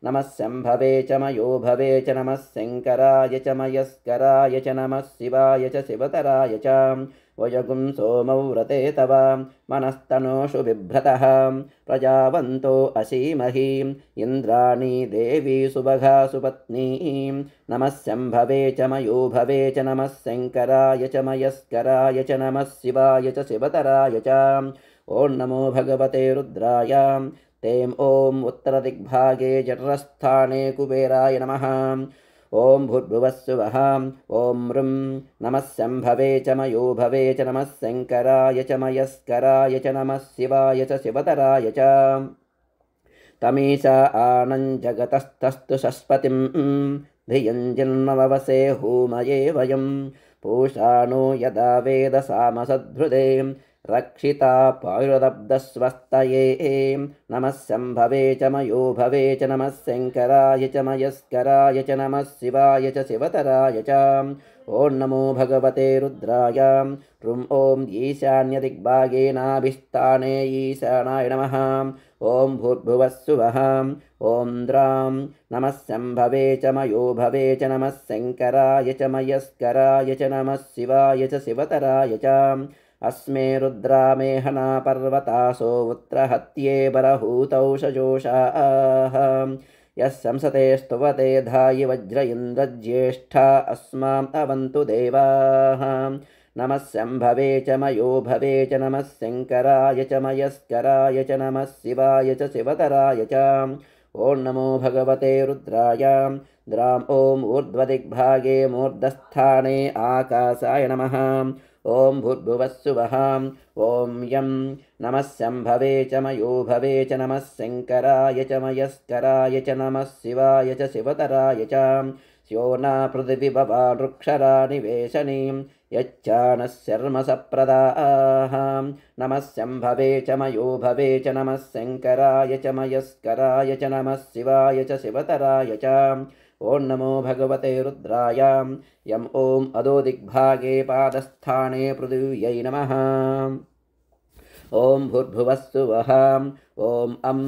Speaker 1: నమః శంభవే చ మయో భవే చ నమః శంకరాయ చ మయస్కరాయ చ నమః శివాయ చ శివతరాయ చ వయగుం సోమౌ వ్రతే తవ మనస్తనోషు బిభ్రతః ప్రజావంతో అసీమహి ఇంద్రాణి దేవీ సుభగా సుపత్నీ నమః శంభవే చ మయో భవే చ నమః శంకరాయ చ మయస్కరాయ చ నమః శివాయ చ శివతరాయ చ ఓం నమో భగవతే రుద్రాయ తేం ఓం ఉత్తరదిగ్భాగే జఠరస్థానే కుబేరాయ నమః ఓం భూర్భువస్సువః ఓం రుం నమః శంభవే చ మయో భవే చ నమః శంకరాయ చ మయస్కరాయ చ నమః శివాయ చ శివతరాయ చ తమీశ ఆనంజగతస్థస్తు షష్పతిం ధియం జన్మవసే హూమయే వయం పూషాణో యదా వేద సామసద్ధృదే రక్షితా పాయురదబ్దస్వస్తయే నమః శంభవే చ మయో భవే చ నమః శంకరాయ చ మయస్కరాయ చ నమః శివాయ చ శివతరాయ చ ఓం నమో భగవతే రుద్రాయ రుం ఓం ఈశాన్యదిగ్భాగే నాభిస్థానే ఈశానాయ నమః ఓం భూర్భువస్సువః ఓం ద్రాం నమః శంభవే చ మయో భవే చ నమః శంకరాయ చ మయస్కరాయ చ నమః శివాయ చ శివతరాయ చ అస్మే రుద్రామేహనా పర్వతాసో ఉత్రహత్యే బరహూతౌషజోషాః యః సంసతే స్తువతే ధాయి వజ్ర ఇంద్రజ్యేష్ఠా అస్మాం అవంతు దేవాః నమః శంభవే చ మయో భవే చ నమః శంకరాయ చ మయస్కరాయ చ నమః శివాయ చ శివతరాయ చ ఓం నమో భగవతే రుద్రాయ ద్రాం ఓం ఊర్ధ్వదిగ్భాగే మూర్ధస్థానే ఆకాశాయ నమః ఓం భూర్భువస్సువః ఓం యం నమః శంభవే చ మయో భవే చ నమః శంకరాయ చ మయస్కరాయ చ నమః శివాయ చ శివతరాయ చ స్యోనా పృథివీ భవానృక్షరా నివేశనీం యచ్చానః శర్మ సప్రదాః నమః శంభవే చ మయో భవే చ నమః శంకరాయ చ మయస్కరాయ చ నమః శివాయ చ శివతరాయ చ ఓం నమో భగవతే రుద్రాయ యం ఓం అధోదిగ్భాగే పాదస్థానే పృథివ్యై నమః ఓం భూర్భువస్సువః ఓం అం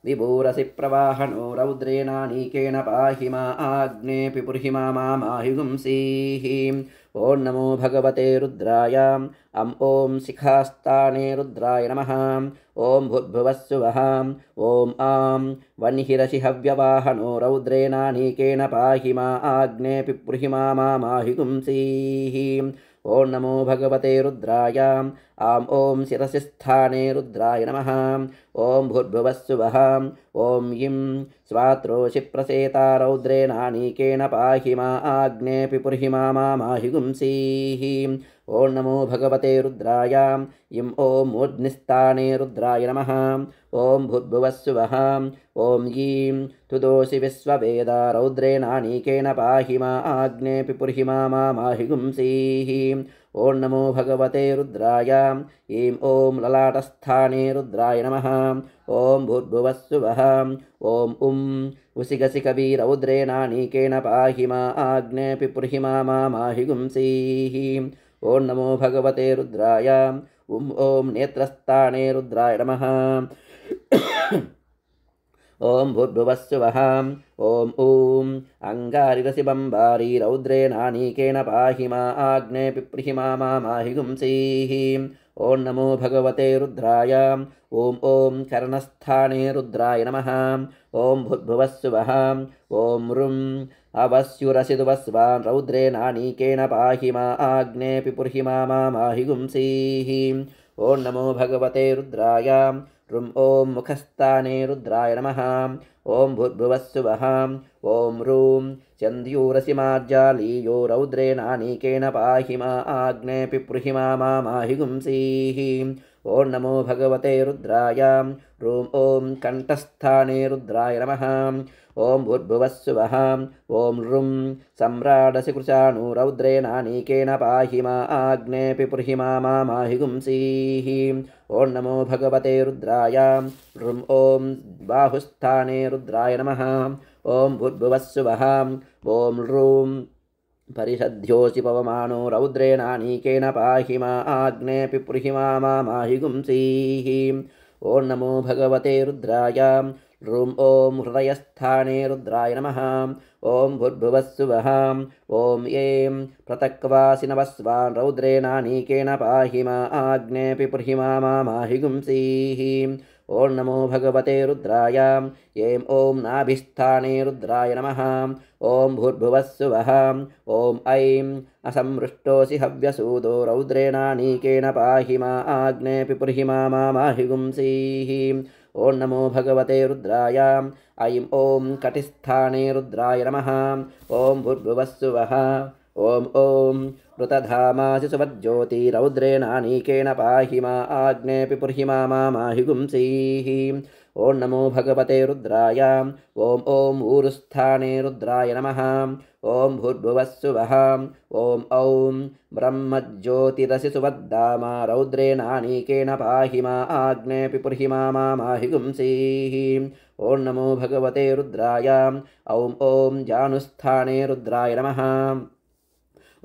Speaker 1: విభూరసి ప్రవాహనో రౌద్రేణానీకేన పాహి మా ఆగ్నే పిపుర్హి మామాహిగుంసీః ఓం నమో భగవతే రుద్రాయ అం ఓం శిఖాస్థానే రుద్రాయ నమః ఓం భూర్భువస్సువః ఓం ఆం వన్హిరసి హవ్యవాహనో రౌద్రేణానీకేన పాహి మా ఆగ్నే పిపుర్హి మామాహిగుంసీః ఓం నమో భగవతే రుద్రాయ ఆం ఓం శిరసి స్థానే రుద్రాయ నమః ఓం భూర్భువస్సువః ఓం ఇం స్వాత్రోషి ప్రసేతా రౌద్రేణానీకేన పాహి మా ఆగ్నే పిపుర్హి మామాహి గుంసీః ఓం నమో భగవతే రుద్రాయ ఇం ఓం మూర్ధ్నిస్థానే రుద్రాయ నమః ఓం భూర్భువస్సువః ఓం ఈం తుదోసి విశ్వవేద రౌద్రేణానీకేన పాహి మా ఆగ్నే పిపుర్హి మామాహి గుంసీః ఓం నమో భగవతే రుద్రాయ ఈం ఓం లలాటస్థానే రుద్రాయ నమః ఓం భూర్భువస్సువః ఓం ఉసిగసి కవి రౌద్రేణానీకేన పాహి మా ఆగ్నే పిపుర్హి మామాహి గుంసీః ఓం నమో భగవతే రుద్రాయ ఓం నేత్రస్థానే రుద్రాయ నమః ఓం భూర్భువస్సువః ఓం అంగారిరసి బంబారీ రౌద్రేణానీకేన పాహి మా ఆగ్నే పిప్రిహి మామాహి గుంసీః ఓం నమో భగవతే రుద్రాయ ఓం కర్ణస్థానే రుద్రాయ నమః ఓం భూర్భువస్సువః ఓం రుం అవస్యురసిదువస్వాన్ రౌద్రేణానీకేన పాహి మా ఆగ్నే పిపుర్హి మామాహి గుంసీః ఓం నమో భగవతే రుద్రాయ రుం ఓం ముఖస్థానే రుద్రాయ నమః ఓం భూర్భువస్సువః ఓం రూం చంద్యూరసి మార్జాలీయో రౌద్రేణానీకేన పాహి మా ఆగ్నే పిప్రుహి మామాహి గుంసీః ఓం నమో భగవతే రుద్రాయ రూం ఓం కంఠస్థానే రుద్రాయ నమః ఓం భూర్భువస్సువః ఓం రుం సమ్రాడసి కృశాను రౌద్రేణానీకేన పాహి మా ఆగ్నే పిపుర్హి మామాహి గుంసీః ఓం నమో భగవతే రుద్రాయ రుం ఓం బాహుస్థానే రుద్రాయ నమః ఓం భూర్భువస్సువః ఓం రూం పరిషధ్యోసి పవమానో రౌద్రేణానీకేన పాహి మా ఆగ్నే పిపుర్హి మామాహి గుంసీః ఓం నమో భగవతే రుద్రాయ రుం ఓం హృదయస్థానే రుద్రాయ నమః ఓం భూర్భువస్సువః ఓం ఏం ప్రతక్వాసి నవస్వాన్ రౌద్రేణానీకేన పాహి మా ఆగ్నే పిపుర్హి మామాహి గుంసీః ఓం నమో భగవతే రుద్రాయ ఏం ఓం నాభిస్థానే రుద్రాయ నమః ఓం భూర్భువస్సువః ఓం ఐం అసమృష్టోసి హవ్యసూదో రౌద్రేణానీకేన పాహి మా ఆగ్నే పిపుర్హి మామాహి గుంసీః ఓం నమో భగవతే రుద్రాయ ఐం ఓం కటిస్థానే రుద్రాయ నమః ఓం భూర్భువస్సువః ఓం మృతధామాసి సువజ్యోతి రౌద్రేణానీకేన పాహి మా ఆగ్నే పిపుర్హి మామాహి గుంసీః ఓం నమో భగవతే రుద్రాయ ఓం ఊరుస్థానే రుద్రాయ నమః ఓం భూర్భువస్సువః ఓం బ్రహ్మజ్యోతిరసి సువద్దామ రౌద్రేణానీకేన పాహి మా ఆగ్నే పిపుర్హి మామాహి గుంసీః ఓం నమో భగవతే రుద్రాయ ఓం జానుస్థానే రుద్రాయ నమః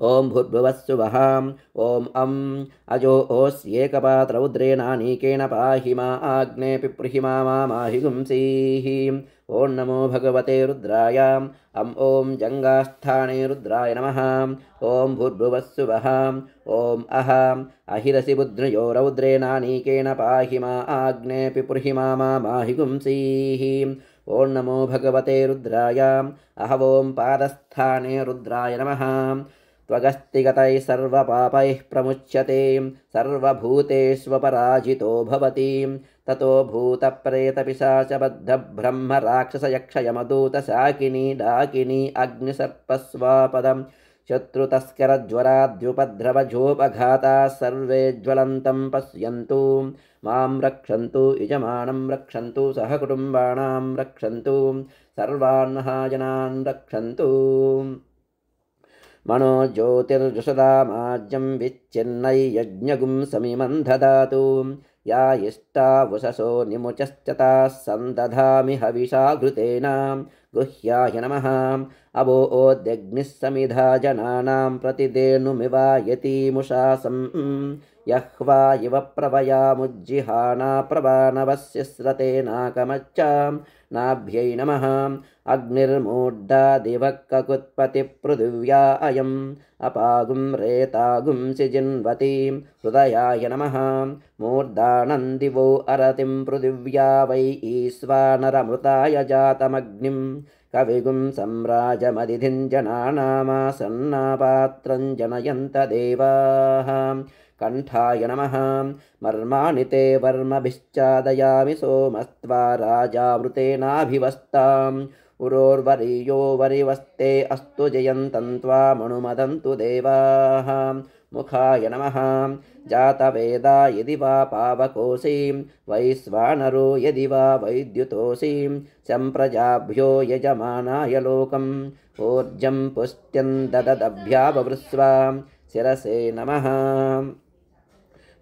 Speaker 1: ఓం భూర్భువస్సువః ఓం అజో ఓస్యేకపాత్ రౌద్రేణానీకేన పాహి మా ఆగ్నే పిప్రుహి మామాహి గుంసీః ఓం నమో భగవతే రుద్రాయ ఓం జంగాస్థానే రుద్రాయ నమః ఓం భూర్భువస్సువః ఓం అహిరసి బుద్ధ్నయో రౌద్రేణానీకేన పాహి మా ఆగ్నే పిప్రుహి మామాహి గుంసీః ఓం నమో భగవతే రుద్రాయ ఓం పాదస్థానే రుద్రాయ నమః త్వగస్తిగతైః సర్వపాపైః ప్రముచ్యతే సర్వభూతేష్వపరాజితో భవతి తతో భూతప్రేతపిశాచబద్ధబ్రహ్మ రాక్షసయక్షయమదూతశాకినీ డాకినీ అగ్నిసర్పస్వాపదం శత్రుతస్కరజ్వరాద్యుపద్రవజోపఘాతాः సర్వే జ్వలంతం పశ్యంతు మాం రక్షन्तు యజమానం రక్షन्तు సహకుటుంబానాం రక్షन्तు సర్వాన్మహాజనాన్ రక్షन्तు మనో జ్యోతిర్జుషదామాజ్యం విచ్ఛిన్నై యజ్ఞగుం సమిమం దదాతు యా ఇష్టావుషసో నిముచశ్చతాः సందధామి హవిషా ఘృతేన గుహ్యాయ నమః అవోద్యగ్నిः సమిధా జనానాం ప్రతిదేనుమివాయతీముషాసం యహ్వా ఇవ ప్రవయాముజ్జిహానా ప్రవానవస్య స్రతేనాకమచ్చాం నాభ్యై నమః అగ్నిర్మూఢ్ఢా దివః కకుత్పతిపృథివ్యా అయం అపాగుం రేతాగుం సిజిన్వతీం హృదయాయ నమః మూర్ధానం దివో అరతిం పృథివ్యా వై ఈశ్వానరమృతాయ జాతమగ్నిం कविगुं सम्राजमदिधिं जनानामासन्नापात्रं जनयन्त देवाः कण्ठाय नमः मर्माणि ते वर्मभिश्चादयामि सोमस्त्वा राजावृतेनाभिवस्ताम् उरोर्वरीयो वरिवस्ते अस्तु जयन्तं त्वामनुमदन्तु देवाः मुखाय नमः जातवेदा यदि वा पावकोऽसि वैश्वानरो यदि वा वैद्युतोऽसि सम्प्रजाभ्यो यजमानाय लोकम् ऊर्जं पुष्ट्यं दददभ्याववृस्वा शिरसे नमः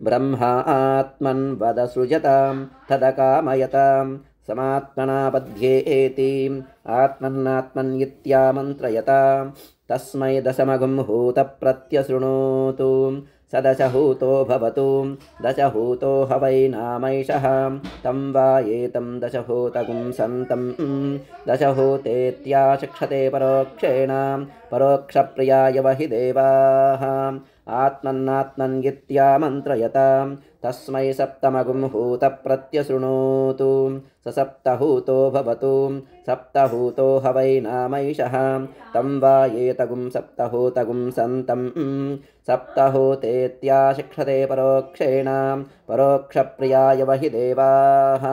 Speaker 1: ब्रह्मा आत्मन् वदसृजतां तदकामयतां समात्मना बध्येति आत्मन्नात्मन्नित्यामन्त्रयतां तस्मै दशमगुं हूतप्रत्यशृणोतु स दशहूतो भवतु दशहूतो ह वै नामैषः तं वा एतं दशहूतगुं सन्तं दशहूतेत्याचक्षते परोक्षेण परोक्षप्रियाय वहि देवाः आत्मन्नात्मन्नित्यामन्त्रयतां तस्मै सप्तमगुं हूतप्रत्यशृणोतु स सप्तहूतो भवतु सप्तहूतो ह वै नामैषः तं वा एतगुं सप्तहूतगुं सन्तं सप्तहूतेत्याशिक्षते परोक्षेण परोक्षप्रियाय वहि देवाः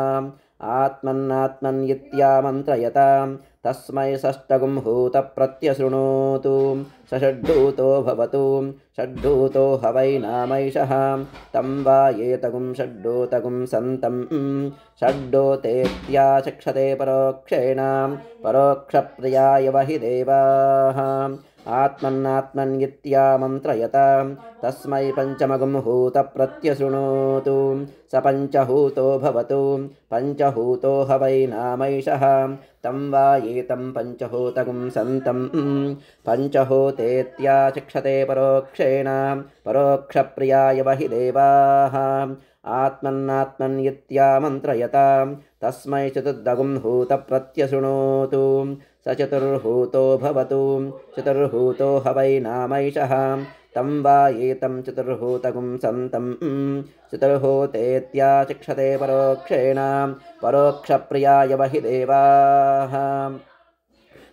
Speaker 1: आत्मन्नात्मन्नित्यामन्त्रयतां तस्मै षष्ठगुं हूतप्रत्यशृणोतु स षड्ढूतो भवतु षड्ढूतो ह वै नामैषः तं वा एतगुं षड्ढूतगुं सन्तं षड्ढूतेत्याशिक्षते परोक्षेण परोक्षप्रियाय वहि देवाः आत्मन्नात्मन्नित्यामन्त्रयतां तस्मै पञ्चमगुं हूतप्रत्यशृणोतु स पञ्चहूतो भवतु पञ्चहूतो ह वै नामैषः तं वा एतं पञ्चहूतगुं सन्तं पञ्चहूतेत्याशिक्षते परोक्षेण परोक्षप्रियाय वहि देवाः आत्मन्नात्मन्नित्यामन्त्रयतां तस्मै चतुर्दगुं हूतप्रत्यशृणोतु स चतुर्हूतो भवतु चतुर्हूतो ह वै नामैषः तं वा एतं चतुर्हूतगुं सन्तं चतुर्हूतेत्याशिक्षते परोक्षेण परोक्षप्रियाय वहि देवाः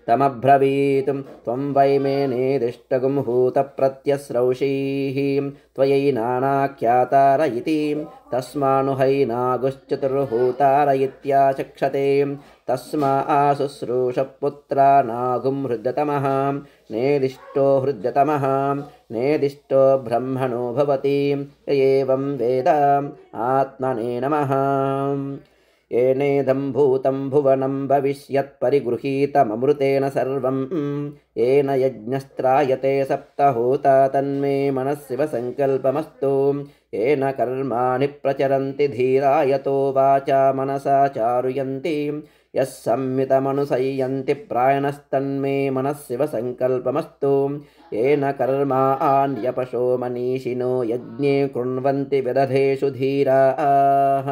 Speaker 1: तमब्रवीतुं त्वं वै मे नेदिष्टगुं हूतप्रत्यस्रौषीः त्वयैनानाख्यातार इति तस्मानुहैनागुश्चतुर्हूतार इत्याचक्षते तस्मा आशुश्रूषपुत्रा नागुं हृद्यतमः नेदिष्टो हृद्यतमः नेदिष्टो ब्रह्मणो भवति एवं वेद आत्मने नमः येनेदं भूतं भुवनं भविष्यत्परिगृहीतममृतेन सर्वं येन यज्ञस्त्रायते सप्तहूता तन्मे मनस्सिव सङ्कल्पमस्तु येन कर्माणि प्रचरन्ति धीरा यतो वाचा मनसा चारुयन्ति यः संवितमनुसयन्ति प्रायणस्तन्मे मनस्सिव सङ्कल्पमस्तु येन कर्माण्यपशो मनीषिणो यज्ञे कृण्वन्ति विदधेषु धीराः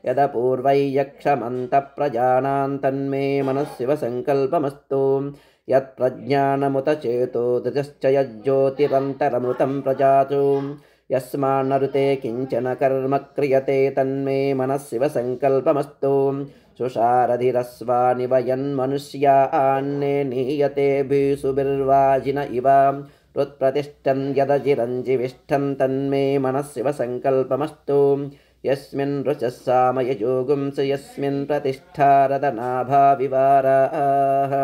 Speaker 1: यदपूर्वै यक्षमन्तप्रजानां तन्मे मनस्सिव सङ्कल्पमस्तु यत्प्रज्ञानमुत चेतो दृजश्च यज्ज्योतिरन्तरमृतं प्रजातु यस्मान्नरुते किञ्चन कर्म क्रियते तन्मे मनस्सिव सङ्कल्पमस्तु सुषारधिरस्वानि वयन्मनुष्यान्ने नीयतेभिसुभिर्वाजिन इव हृत्प्रतिष्ठं यदजिरञ्जिविष्ठं तन्मे मनस्सिव सङ्कल्पमस्तु यस्मिन् रुचः सामयजोगुंस यस्मिन् प्रतिष्ठारदनाभाविवाराः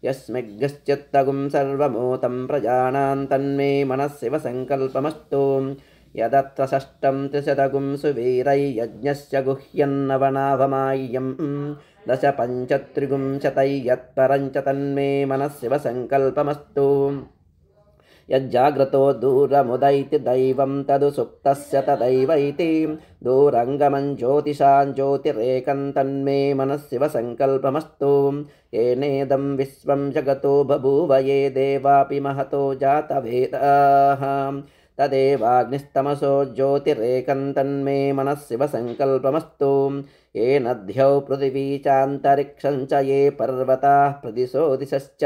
Speaker 1: यस्मिग्श्चित्तगुं सर्वमूतं प्रजानां तन्मे मनस्सिव सङ्कल्पमस्तु यदत्र षष्ठं त्रिशतगुं सुवीरै यज्ञस्य गुह्यन्नवनाभमाय्यं दश पञ्चत्रिगुंशतै यत्परञ्च तन्मे मनस्सिव सङ्कल्पमस्तु यज्जाग्रतो दूरमुदैति दैवं तदु सुप्तस्य तदैवैति दूरङ्गमं ज्योतिषां ज्योतिरेकं तन्मे मनस्सिव सङ्कल्पमस्तु येनेदं विश्वं जगतो बभूव ये देवापि महतो जातवेदाः तदेवाग्निस्तमसो ज्योतिरेकं तन्मे मनस्सिव सङ्कल्पमस्तु येन द्यौ पृथिवी चान्तरिक्षं च ये पर्वताः प्रदिशो दिशश्च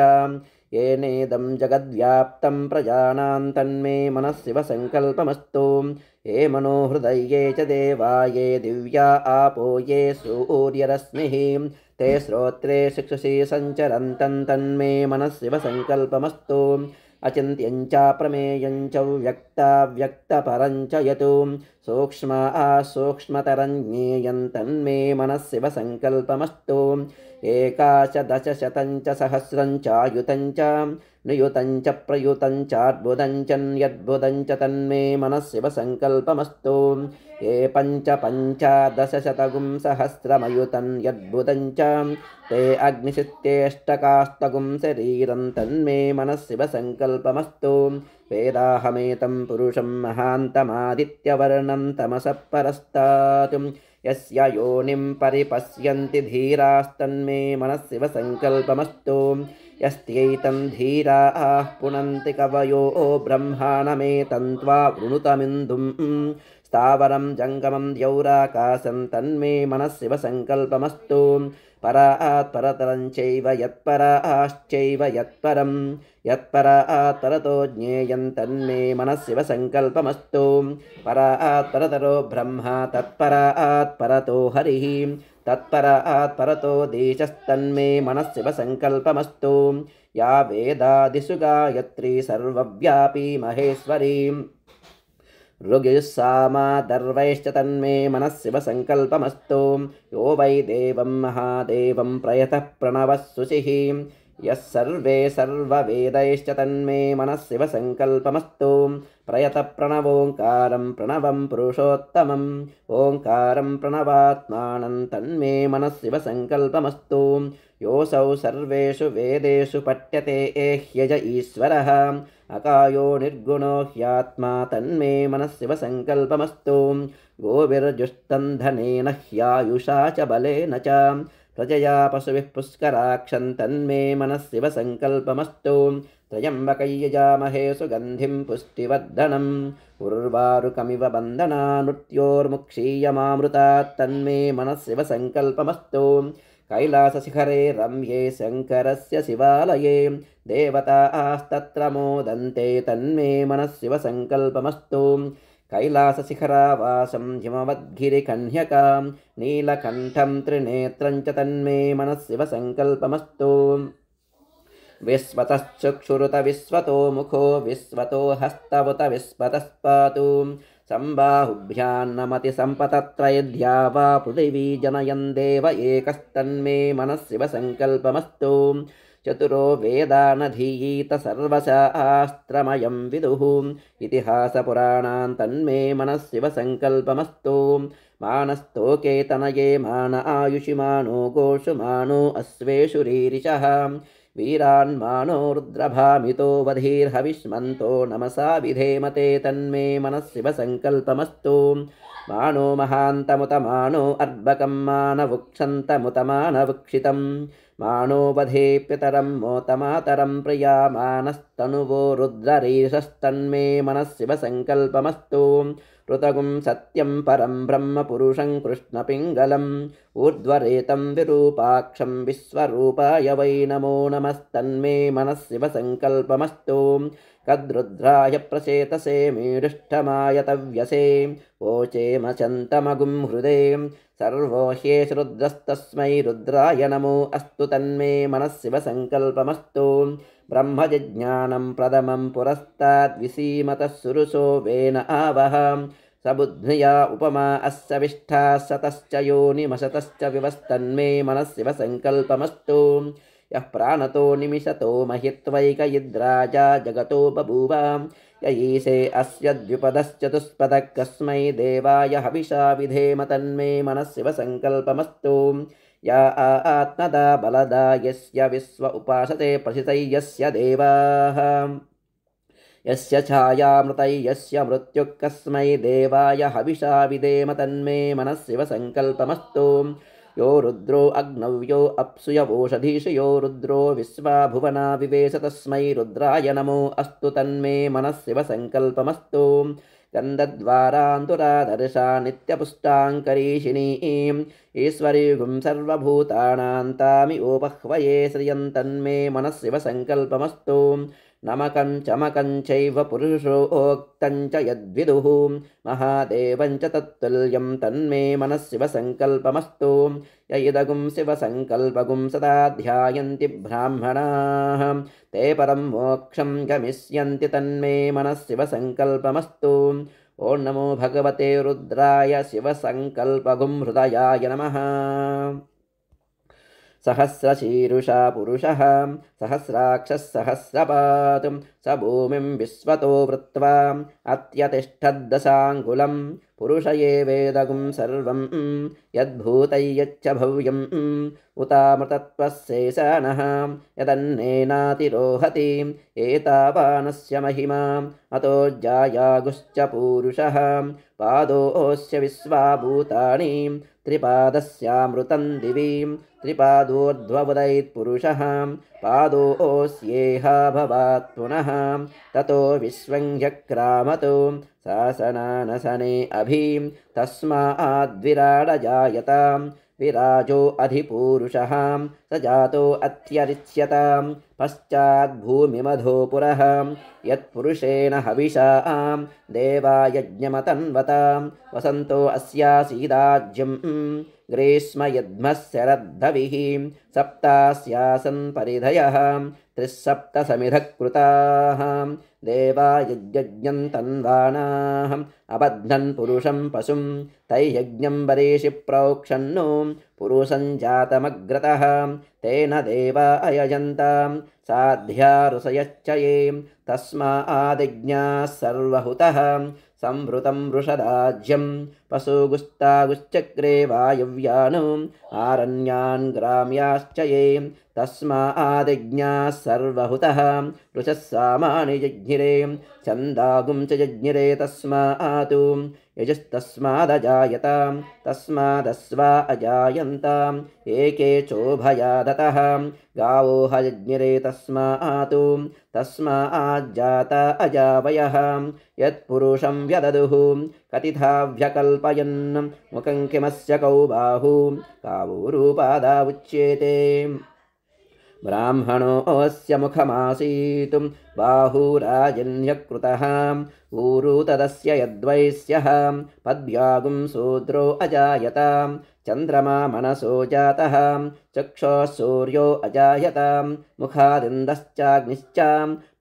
Speaker 1: येनेदं जगद्व्याप्तं प्रजानां तन्मे मनः शिवसङ्कल्पमस्तु ये मनोहृदये च देवा ये दिव्या आपो ये सूर्यरश्मिः ते श्रोत्रे शिक्षसि सञ्चरन्तं तन्मे मनः शिवसङ्कल्पमस्तु अचिन्त्यञ्च प्रमेयञ्च व्यक्ताव्यक्तपरञ्च यतो सूक्ष्मतरं ज्ञेयं तन्मे मनः शिवसङ्कल्पमस्तु एकादशशतं च सहस्रं चायुतं च नियुतं च प्रयुतं चाद्भुतं च यद्भुतं च तन्मे मनः शिवसङ्कल्पमस्तु ये पञ्चदशशतगुं सहस्रमयुतं यद्भुतं च ते अग्निशित्येष्टकास्तगुं शरीरं तन्मे मनः शिवसङ्कल्पमस्तु वेदाहमेतं पुरुषं महान्तमादित्यवर्णं तमसः परस्तात् यस्य योनिं परिपश्यन्ति धीरास्तन्मे मनः शिवसङ्कल्पमस्तु यस्त्यैतं धीराः पुनन्ति कवयो ब्रह्माणमेतं त्वा वृणुतमिन्दुं स्थावरं जङ्गमं द्यौराकाशं तन्मे मनः शिवसङ्कल्पमस्तु परात् परतरं चैव यत्पराश्चैव यत्परं यत्परात् परतो ज्ञेयं तन्मे मनः शिवसङ्कल्पमस्तु परात् परतरो ब्रह्मा तत्परात् परतो हरिः तत्परात् परतो देशस्तन्मे मनः शिवसङ्कल्पमस्तु या वेदादिषु गायत्री सर्वव्यापी महेश्वरी ऋगिस्सामादर्वैश्च तन्मे मनः शिवसङ्कल्पमस्तु यो वै देवं महादेवं प्रयतः प्रणवः शुचिः यः सर्वे सर्ववेदैश्च तन्मे मनः शिवसङ्कल्पमस्तु प्रयतः प्रणवोङ्कारं प्रणवं पुरुषोत्तमम् ओङ्कारं प्रणवात्मानं तन्मे मनः शिवसङ्कल्पमस्तु योऽसौ सर्वेषु वेदेषु पठ्यते ह्यज ईश्वरः अकायो निर्गुणो ह्यात्मा तन्मे मनः शिवसङ्कल्पमस्तु गोविर्जुष्टं धनेन ह्यायुषा च बलेन च प्रजया पशुभिः पुष्कराक्षं तन्मे मनः शिवसङ्कल्पमस्तु त्र्यम्बकयजामहे सुगन्धिं पुष्टिवर्धनम् उर्वारुकमिव बन्धनानुत्योर्मुक्षीयमामृतात् तन्मे मनः शिवसङ्कल्पमस्तु कैलासशिखरे रम्ये शङ्करस्य शिवालये देवतास्तत्र मोदन्ते तन्मे मनः शिवसङ्कल्पमस्तु कैलासशिखरावासं हिमवद्गिरिकन्यकां नीलकण्ठं त्रिनेत्रं च तन्मे मनः शिवसङ्कल्पमस्तु विश्वतश्चक्षुरुत विश्वतो मुखो विश्वतो हस्तवुत विश्वतस्पातु सम्बाहुभ्यान्नमति सम्पतत्रयध्या वा पृथिवी जनयन् देव एकस्तन्मे मनः शिवसङ्कल्पमस्तु चतुरो वेदानधीयीत सर्वशास्त्रमयं विदुः इतिहासपुराणान् तन्मे मनः शिवसङ्कल्पमस्तु मानस्तोके तनये मान आयुषि मानो गोषु मानो अश्वेषु रीरिषः वीरान्मानो रुद्रभामितो वधीर्हविष्मन्तो नमसा विधेमते तन्मे मनः शिवसङ्कल्पमस्तु मानो महान्तमुत मानो अर्भकं मानवुक्षन्तमुत मानवुक्षितं मानो वधेप्यतरं मोतमातरं प्रिया मानस्तनुवो रुद्ररीशस्तन्मे मनः शिवसङ्कल्पमस्तु ऋतगुं सत्यं परं ब्रह्म पुरुषं कृष्णपिङ्गलम् ऊर्ध्वरेतं विरूपाक्षं विश्वरूपाय वै नमो नमस्तन्मे मनः शिवसङ्कल्पमस्तु कद्रुद्राय प्रचेतसे मीडुष्टमाय तव्यसे वोचेमचन्तमगुं हृदे सर्वो ह्येष रुद्रस्तस्मै रुद्राय नमो अस्तु तन्मे मनः शिवसङ्कल्पमस्तु ब्रह्मजिज्ञानं प्रथमं पुरस्ताद्विसीमतः सुरुषो वेन आवह सबुद्ध्या उपमा अस्य विष्ठा शतश्च योनिमशतश्च विवस्तन्मे मनः शिवसङ्कल्पमस्तु यः प्राणतो निमिषतो महित्वैकयिद्राजा जगतो बभूव य ईशे अस्य द्विपदश्चतुष्पदः कस्मै देवाय हविषा विधेम तन्मे मनः शिवसङ्कल्पमस्तु या आत्मदा बलदा यस्य विश्व उपासते प्रसितै यस्य देवाः यस्य छायामृतै यस्य मृत्युः कस्मै देवाय हविषा विधेम तन्मे मनः शिवसङ्कल्पमस्तु यो रुद्रो अग्नौ यो अप्सुयवोषधीषु यो रुद्रो विश्वा भुवना विवेश तस्मै रुद्राय नमो अस्तु तन्मे मनः शिवसङ्कल्पमस्तु गन्धद्वारान्तुरादर्शा नित्यपुष्टाङ्करीषिणीम् ईश्वरीगुं सर्वभूतानां तामिवोपह्वये श्रियं तन्मे मनस्शिवसङ्कल्पमस्तु नमकं चमकं चैव पुरुषोक्तं च यद्विदुः महादेवं च तत्तुल्यं तन्मे मनस्शिवसङ्कल्पमस्तु य इदगुं शिवसङ्कल्पगुं सदा ध्यायन्ति ब्राह्मणाः ते परं मोक्षं गमिष्यन्ति तन्मे मनस्शिवसङ्कल्पमस्तु ॐ नमो भगवते रुद्राय शिवसङ्कल्पगुं हृदयाय नमः सहस्रशीरुषा पुरुषः सहस्राक्षः सहस्रपात् स भूमिं विश्वतो वृत्वा अत्यतिष्ठद्दशाङ्गुलं पुरुष ये वेदगुं सर्वं यद्भूतैयच्च भव्यम् उतामृतत्वस्येषाणः यदन्नेनातिरोहति एतावानस्य महिमा अतो जायागुश्च पूरुषः पादोऽस्य विश्वाभूतानि त्रिपादस्यामृतं दिवि त्रिपादोर्ध्वमुदयत्पुरुषः पादोऽस्येह भवात् पुनः ततो विश्वं ह्यक्रामतो शासनानशने अभि तस्माद्विराडजायतां विराजो अधिपूरुषः स जातो अत्यरिच्यतां पश्चाद्भूमिमधो पुरः यत्पुरुषेण हविषा देवा यज्ञमतन्वतां वसन्तो अस्यासीदाज्यं ग्रीष्म यद्मशरद्धविः सप्तास्यासन् परिधयः त्रिसप्तसमिधः कृताः देवा यज्ञं तन्वानाः अबध्नन् पुरुषं पशुं तैयज्ञं वरेषि प्रोक्षन्नो पुरुषं जातमग्रतः तेन देवा अयजन्तां साध्या ऋषयश्च ये तस्मादिज्ञाः सर्वहुतः संवृतं वृषदाज्यं पशुगुस्तागुश्चक्रे वायव्यानो आरण्यान् ग्राम्याश्च ये तस्मादिज्ञाः सर्वहुतः ऋषः सामानि जज्ञिरे छन्दागुं च जज्ञिरे तस्मात् यजस्तस्मादजायतां तस्मादस्वा अजायन्ताम् एके चोभयादतः गावो हजज्ञिरे तस्मात् तस्माज्जाता अजावयः यत्पुरुषं व्यददुः कथिता व्यकल्पयन् मुखं किमस्य कौ बाहु कावूरूपादा उच्येते ब्राह्मणोऽस्य मुखमासीत् बाहुराजन्यकृतः ऊरु तदस्य यद्वैश्यः पद्भ्यागुं शूद्रो अजायतां चन्द्रमा मनसो जातः चक्षुः सूर्यो अजायतां मुखादिन्दश्चाग्निश्च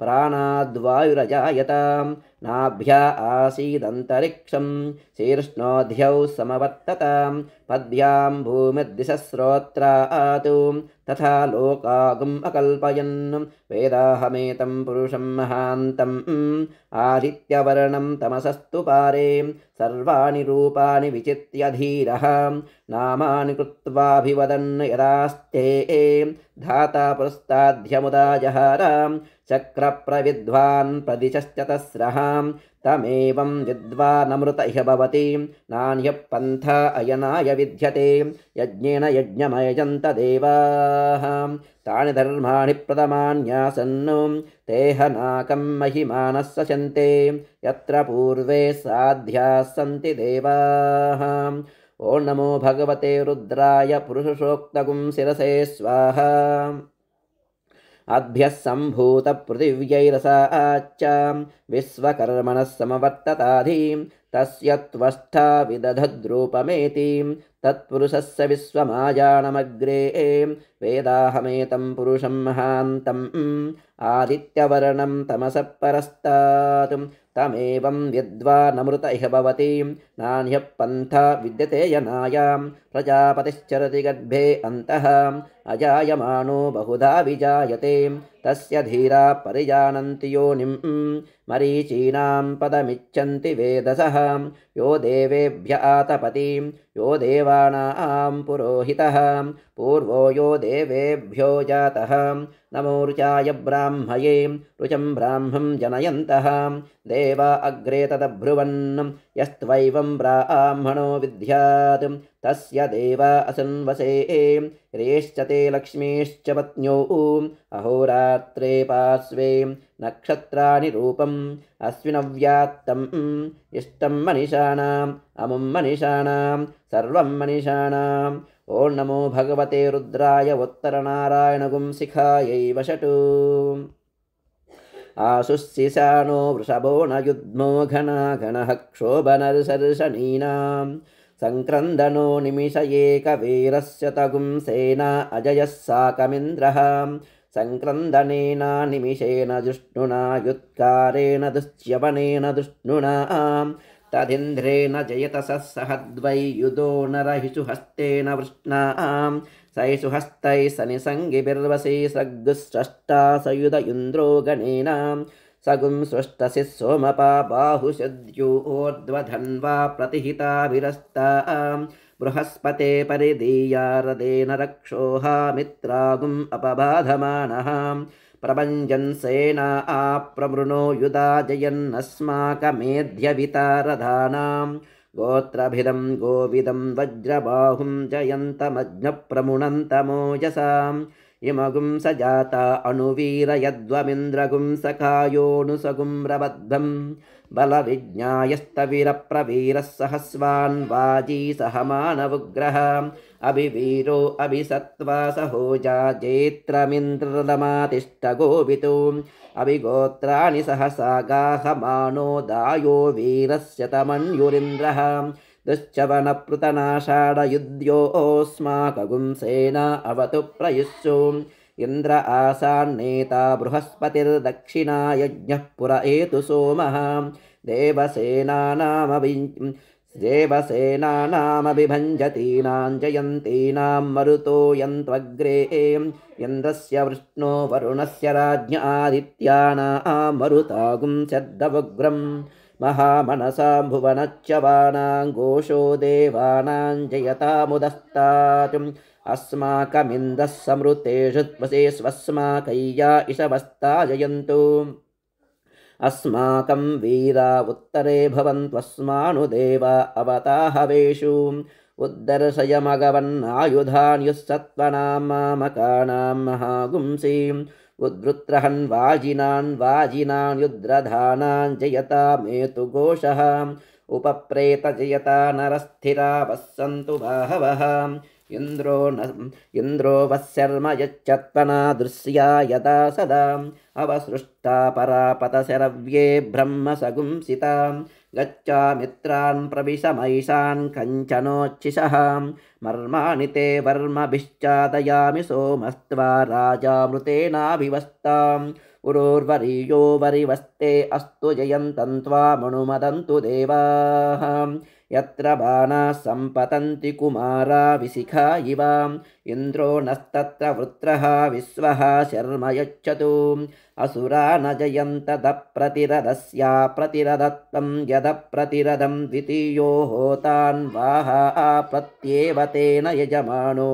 Speaker 1: प्राणाद्वायुरजायतां नाभ्या आसीदन्तरिक्षं शीर्ष्णोऽध्यौ समवर्ततां पद्भ्यां भूमिर्दिशस्रोत्रात् तथा लोकागुम् अकल्पयन् वेदाहमेतं पुरुषं महान्तम् आदित्यवर्णं तमसस्तु पारे सर्वाणि रूपाणि विचित्य धीरः नामानि कृत्वाभिवदन् यदास्ते धाता पुरस्ताद्यमुदा जहारां चक्रप्रविद्वान् प्रदिशश्चतस्रः तमेवं विद्वानमृत इह भवति नान्यः पन्था अयनाय विद्यते यज्ञेन यज्ञमयजन्त देवाः तानि धर्माणि प्रथमान्यासन्नु तेह नाकं महिमानः सचन्ते यत्र पूर्वे साध्याः सन्ति देवाः ॐ नमो भगवते रुद्राय पुरुषोक्तगुं शिरसे स्वाहा अभ्यः सम्भूतपृथिव्यैरसाच्च विश्वकर्मणः समवर्तताधिं तस्य त्वष्टा विदधद्रूपमेति तत्पुरुषस्य विश्वमाजानमग्रे वेदाहमेतं पुरुषं महान्तम् आदित्यवर्णं तमसः परस्तात् तमेवं विद्वानमृत इह भवति नान्यः पन्था विद्यते यनायां प्रजापतिश्चरति गर्भे अन्तः अजायमानो बहुधा विजायते तस्य धीरा परिजानन्ति योनिं मरीचीनां पदमिच्छन्ति वेदसः यो देवेभ्य आतपति यो देवानां पुरोहितः पूर्वो यो देवेभ्यो जातः नमो ऋचाय ब्राह्मये ऋचं ब्राह्मं जनयन्तः देवा अग्रे तदब्रुवन् यस्त्वैवं ब्राह्मणो विद्यात् तस्य देवा असन्वसे रेश्च ते लक्ष्मीश्च पत्न्यो अहोरात्रे पार्श्वे नक्षत्राणि रूपम् अश्विनव्यात्तम् इष्टं मनीषाणाम् अमुं मनीषाणां सर्वं मनीषाणाम् ॐ नमो भगवते रुद्राय उत्तरनारायणगुंसिखायै वषटु आशुशिशानो वृषभो न युध्मो घना घनः क्षोभनर्षर्षणीनां सङ्क्रन्दनो निमिष एकवीरस्य तगुं सेना अजयः साकमिन्द्रः सङ्क्रन्दनेन निमिषेण दुष्णुना युत्कारेण दुश्यवनेन दुष्णुना तदिन्द्रेण जयतसः सहद्वैयुधो नरहिषु हस्तेन वृष्णां सैषु हस्तैः सनिसङ्गिभिर्वसे सृग्स्रष्टा सयुध इन्द्रो गणेन सगुं सृष्टसि सोमपा बाहुषद्योर्ध्वधन्वा प्रतिहिताभिरस्ता बृहस्पते परिदीयारदेन रक्षोहा मित्रागुम् अपबाधमानः प्रभञ्जन् सेना प्रवृणो युधा जयन्नस्माकमेध्यवितारधानां गोत्रभिदं गोविदं वज्रबाहुं जयन्तमज्ञप्रमुणन्तमोजसाम् इमगुं स जाता अणुवीरयद्वमिन्द्रगुं सखायोऽनुसगुं रबद्धं बलविज्ञायस्तविरप्रवीरः सहस्वान् वाजी सहमानवुग्रह अभिवीरो अभिसत्त्वा सहोजा जेत्रमिन्द्रदमातिष्ठगोवितो अभिगोत्राणि सहसा गाहमानो दायो वीरस्य तमन्युरिन्द्रः दुश्चवनपृतनाषाढयुध्योऽस्माकगुं सेना अवतु प्रयुस्सु इन्द्र आसान्नेता बृहस्पतिर्दक्षिणा यज्ञः पुर एतु सोमः देवसेनानामभिभञ्जतीनां जयन्तीनां मरुतो यन्त्वग्रे इन्द्रस्य वृष्णो वरुणस्य राज्ञ आदित्यानां मरुतागुं शर्दवुग्रम् महामनसा भुवनच्यवानां घोषो देवानां जयतामुदस्तात् अस्माकमिन्दः समृतेषु त्वसे स्वस्माकय्या इषवस्ता जयन्तु अस्माकं वीरा उत्तरे भवन्त्वस्मानुदेवा अवताहवेषु उद्दर्शयमगवन्नायुधान्युः मामकानां महागुंसीम् उद्वृत्रहन् वाजिनान् युद्रधानान् जयतामेतु घोषः उपप्रेत जयता नरस्थिरा वस्सन्तु बाहवः इन्द्रो वस्यर्म यच्चत्वना दृश्या यदा सदा अवसृष्टा परापतशरव्ये ब्रह्मसगुंसिता गच्छामित्रान् प्रविशमैषान् कञ्चनोच्छिषः मर्माणि ते वर्मभिश्चादयामि सोमस्त्वा राजामृतेनाभिवस्ताम् उरोर्वरीयो वरिवस्ते अस्तु जयन्तं त्वामनुमदन्तु देवाः यत्र बाणाः सम्पतन्ति कुमारा विशिखा इव इन्द्रो नस्तत्र वृत्रः विश्वः शर्म यच्छतु असुरा न जयन्तदप्रतिरदस्या प्रतिरदत्तं यदप्रतिरदं द्वितीयो होतान् वाहा प्रत्येव तेन यजमानो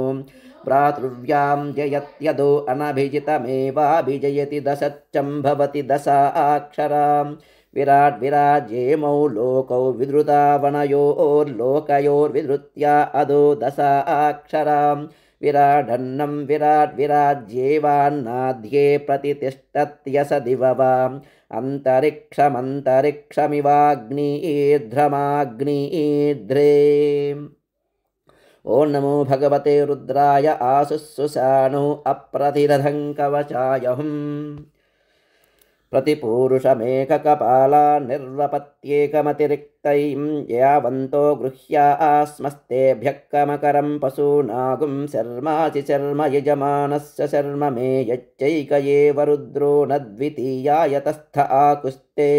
Speaker 1: भ्रातृव्यां जयत्यदो अनभिजितमेवाभिजयति दशच्चं भवति दशा अक्षराम् विराज्येमौ लोकौ विधृतावनयोर्लोकयोर्विधृत्या अदो दशा अक्षराम् विराडन्नं विराज्येवान्नाद्ये प्रतितिष्ठत्यस दिववाम् अन्तरिक्षमन्तरिक्षमिवाग्निध्रमाग्निध्रे ॐ नमो भगवते रुद्राय आशुस्सुषाणो अप्रतिरथं कवचायहुम् प्रतिपूरुषमेककपाला निर्वपत्येकमतिरिक्तैं यावन्तो गृह्या आस्मस्तेभ्यः कमकरं पशूनागुं शर्माचि शर्म यजमानस्य शर्म मे यच्चैकयेव रुद्रो न द्वितीयाय तस्थ आकुस्ते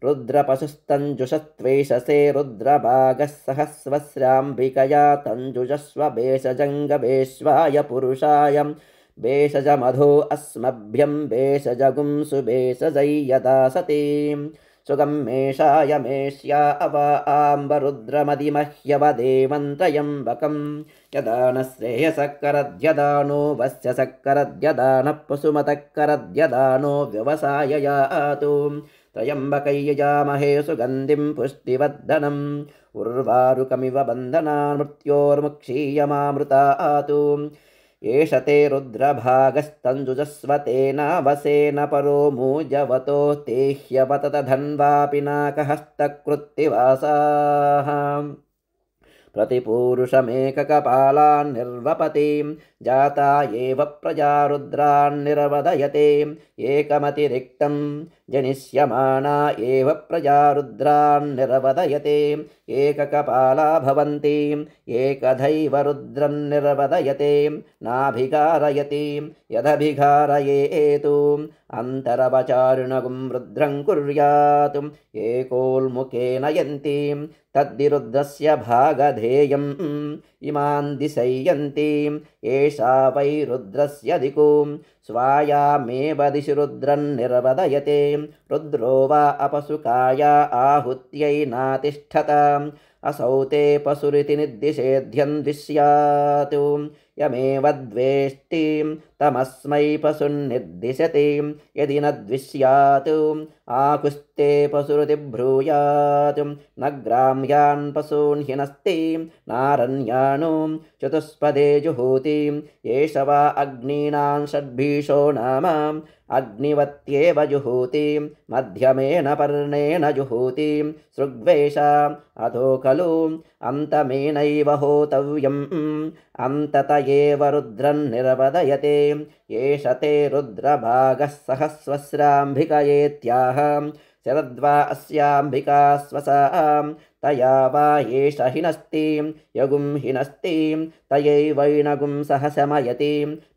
Speaker 1: रुद्रपशुस्तञ्जुषस्त्वेषसे रुद्रभागः सहस्रस्राम्बिकया तञ्जुषस्व भेषजङ्गभेश्वाय पुरुषाय भेषजमधो अस्मभ्यं भेषजगुं सुभेषजै यदा सती सुगम्मेषाय मेष्या अव आम्बरुद्रमदिमह्यवदेवन्त्रयम्बकं यदा न श्रेयसकरद्यदा नो वस्यसकरद्यदा न पशुमतकरद्यदा नो व्यवसाययातु त्र्यम्बकै यजामहे सुगन्धिं पुष्टिवर्धनम् उर्वारुकमिव बन्धनान् मृत्योर्मुक्षीयमामृतातु एष ते रुद्रभागस्तञ्जुजस्वतेनावसेन परो मूजवतो ते ह्यवतत धन्वा पिनाकहस्तकृत्तिवासाः प्रतिपूरुषमेककपालान् निर्वपतिं जाता एव प्रजा रुद्रान्निरवदयते एकमतिरिक्तं जनिष्यमाना एव प्रजा रुद्रान्निरवदयते एककपाला भवन्ति एकधैव रुद्रन्निरवदयते नाभिकारयति यदभिकारयेतु अन्तरवचारिणगुं रुद्रं कुर्यात् एकोल्मुखेन यन्ति तद्दिरुद्रस्य भागधेयम् इमान् दिशयन्तीं एषा वै रुद्रस्य दिकुं स्वायामेव दिशि रुद्रन्निर्वदयते रुद्रो वा अपसुकाया आहुत्यै नातिष्ठत असौ ते पशुरिति निर्दिशेध्यन्विष्यात् यमेव द्वेष्टिं तमस्मै पशुन्निर्दिशति यदि न द्विष्यात् आकुस्ते पशुरिति ब्रूयात् न ग्राम्यान् पशून् हिनस्ति नारण्यानो चतुष्पदे जुहूति एष वा अग्नीनां षड्भीषो नाम अग्निवत्येव जुहूति मध्यमेन पर्णेन जुहूति सृग्वेषा अधो खलु अन्तमेनैव होतव्यम् अन्तत एव रुद्रन्निर्वदयते एष ते रुद्रभागः सहस्रस्राम्भिकयेत्याह शरद्वा अस्याम्भिका स्वसां तया वा एष हिनस्तिं यगुं हिनस्तिं तयैवैनगुं सहशमयति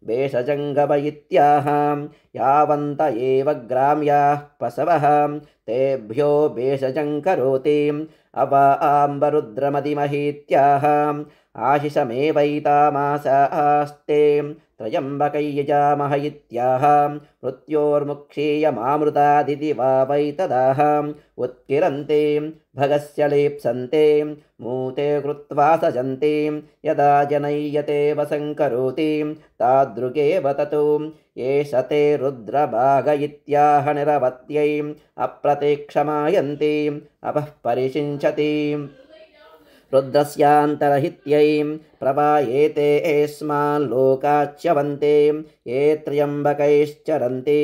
Speaker 1: भेषजङ्गव इत्याह यावन्त एव ग्राम्याः पशवः तेभ्यो भेषजं करोति अवाम्बरुद्रमदिमहीत्याह आशिषमेवैतामासास्ते त्र्यम्बकै यजामह इत्याह मृत्योर्मुक्षीयमामृतादिति वा वै तदाह उत्किरन्ते भगस्य लेप्सन्ते मूते कृत्वा सजन्ते यदा जनय्यते वसङ्करोति तादृगेव ततो एष ते रुद्रभाग इत्याह निरवत्यै अप्रतीक्षमायन्ति अपः परिषिञ्चति रुद्रस्यान्तरहित्यै प्रवायेते एस्मान् लोकाच्यवन्ते ये त्र्यम्बकैश्चरन्ति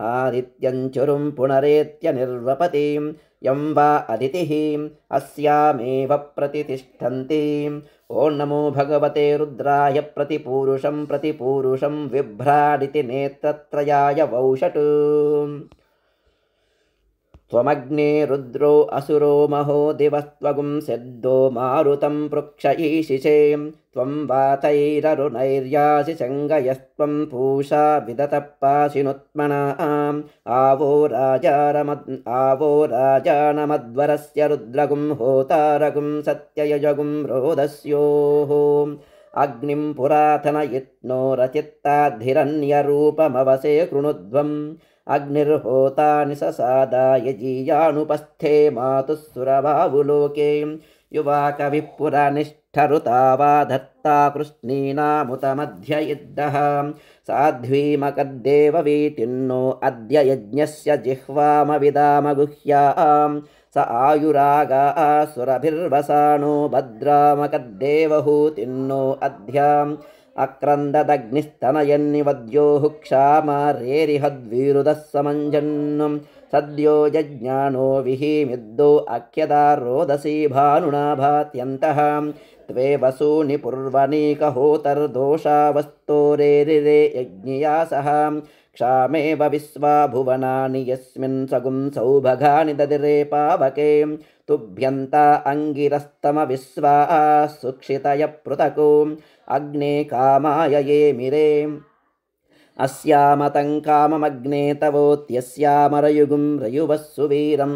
Speaker 1: आदित्यञ्चुरुं पुनरेत्य निर्वपतिं यं वा अदितिः अस्यामेव प्रतितिष्ठन्ति ॐ नमो भगवते रुद्राय प्रतिपूरुषं विभ्राडिति नेत्रत्रयाय वौषट् त्वमग्ने रुद्रो असुरो महो दिवस्त्वगुं सिद्धो मारुतं पृक्ष ईशिषे त्वं वातैररुणैर्यासि सङ्गयस्त्वं पूषा विदतः पाशिनुत्मनाम् आवो राजानमध्वरस्य रुद्रगुं होतारगुं सत्ययजगुं रोदस्योः अग्निं पुरातनयित्नो रचित्ताद्धिरन्यरूपमवसे कृणुध्वम् अग्निर्होता निससादाय जीयानुपस्थे मातुः सुरभावुलोके युवा कविः पुरानिष्ठरुता वा धत्ता कृष्णीनामुतमध्ययुद्धः साध्वीमकद्देववीतिन्नो अद्य यज्ञस्य जिह्वामविदामगुह्यां स आयुरागा सुरभिर्वसानो भद्रामकद्देवहूतिन्नो अध्याम् अक्रन्ददग्निस्तनयन्निवद्योः क्षामारेरिहद्वीरुदः समञ्जन्नं सद्यो जज्ञानो विहीमिद्दो अख्यदा रोदसी भानुना भात्यन्तः त्वे वसूनि पूर्वनीकहोतर्दोषावस्तोरेरिरे यज्ञियासः क्षामेव विश्वा भुवनानि यस्मिन् सगुं सौभगानि ददिरे पावके तुभ्यन्ता अङ्गिरस्तमविश्वा सुक्षितय पृथको अग्ने कामाय ये मिरे अस्यामतं काममग्ने तवोत्यस्यामरयुगुं रयुवः सुवीरम्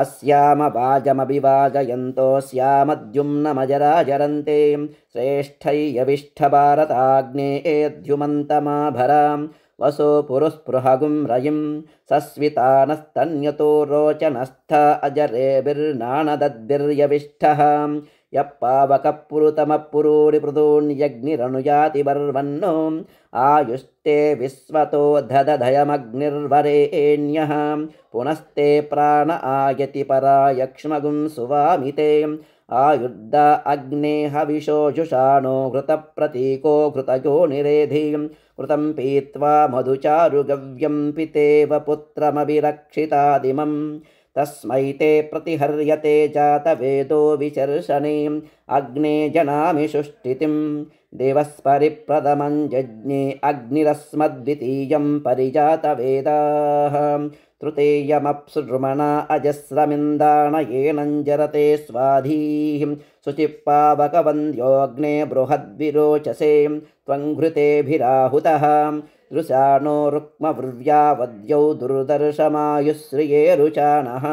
Speaker 1: अस्याम वाजमभिवाजयन्तोऽस्यामद्युम्नमजराजरन्ते श्रेष्ठैयविष्ठभारताग्ने एद्युमन्तमाभरां वसो पुरुस्पृहगुं रयिं सस्वितानस्तन्यतो रोचनस्थ अजरेभिर्नानदद्भिर्यविष्ठः यप्पावकपुरुतमपुरूरि पृथून्यग्निरनुयाति बर्वन्नो आयुष्टे विश्वतो दधधयमग्निर्वरेण्यः पुनस्ते प्राण आयति परायक्ष्मगुं सुवामिते आयुर्द अग्ने हविषो जुषाणो घृतप्रतीको घृतयो निरेधि घृतं पीत्वा मधुचारुगव्यं पितेव पुत्रमभिरक्षितादिमं तस्मै ते प्रतिहर्यते जातवेदो विचर्षणे अग्ने जनामि सुष्ठितिं देवस्परिप्रथमं जज्ञे अग्निरस्मद्वितीयं परिजातवेदाः तृतीयमप्सुर्मणा अजस्रमिन्दाणयेनञ्जरते स्वाधीः शुचिपावकवन्द्योऽग्ने बृहद्विरोचसे त्वङ्घृतेभिराहुतः दृशानो रुक्मवृव्यावद्यौ दुर्दर्शमायुश्रिये रुचानः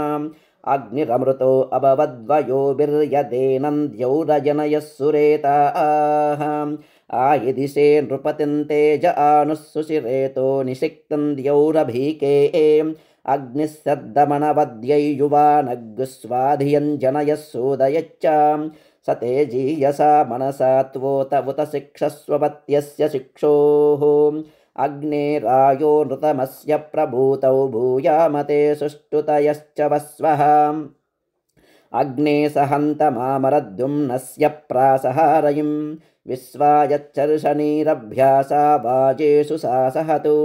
Speaker 1: अग्निरमृतो अभवद्वयोभिर्यदेनन्द्यौरजनयः सुरेताः आयदिशे नृपतिन्तेज आनुःसुशिरेतो निषिक्तं द्यौरभीके अग्निस्सद्दमनवद्यैयुवानग्स्वाधियञ्जनयः सूदयच्च स तेजीयसा मनसा त्वोत उत शिक्षस्वपत्यस्य शिक्षोः अग्नेरायो नृतमस्य प्रभूतौ भूयामते सुष्ठुतयश्च वस्वः अग्ने सहन्तमामरद्युम्नस्य प्रासहारयिं विश्वायच्चर्षणीरभ्यासा वाजेषु सा सहतु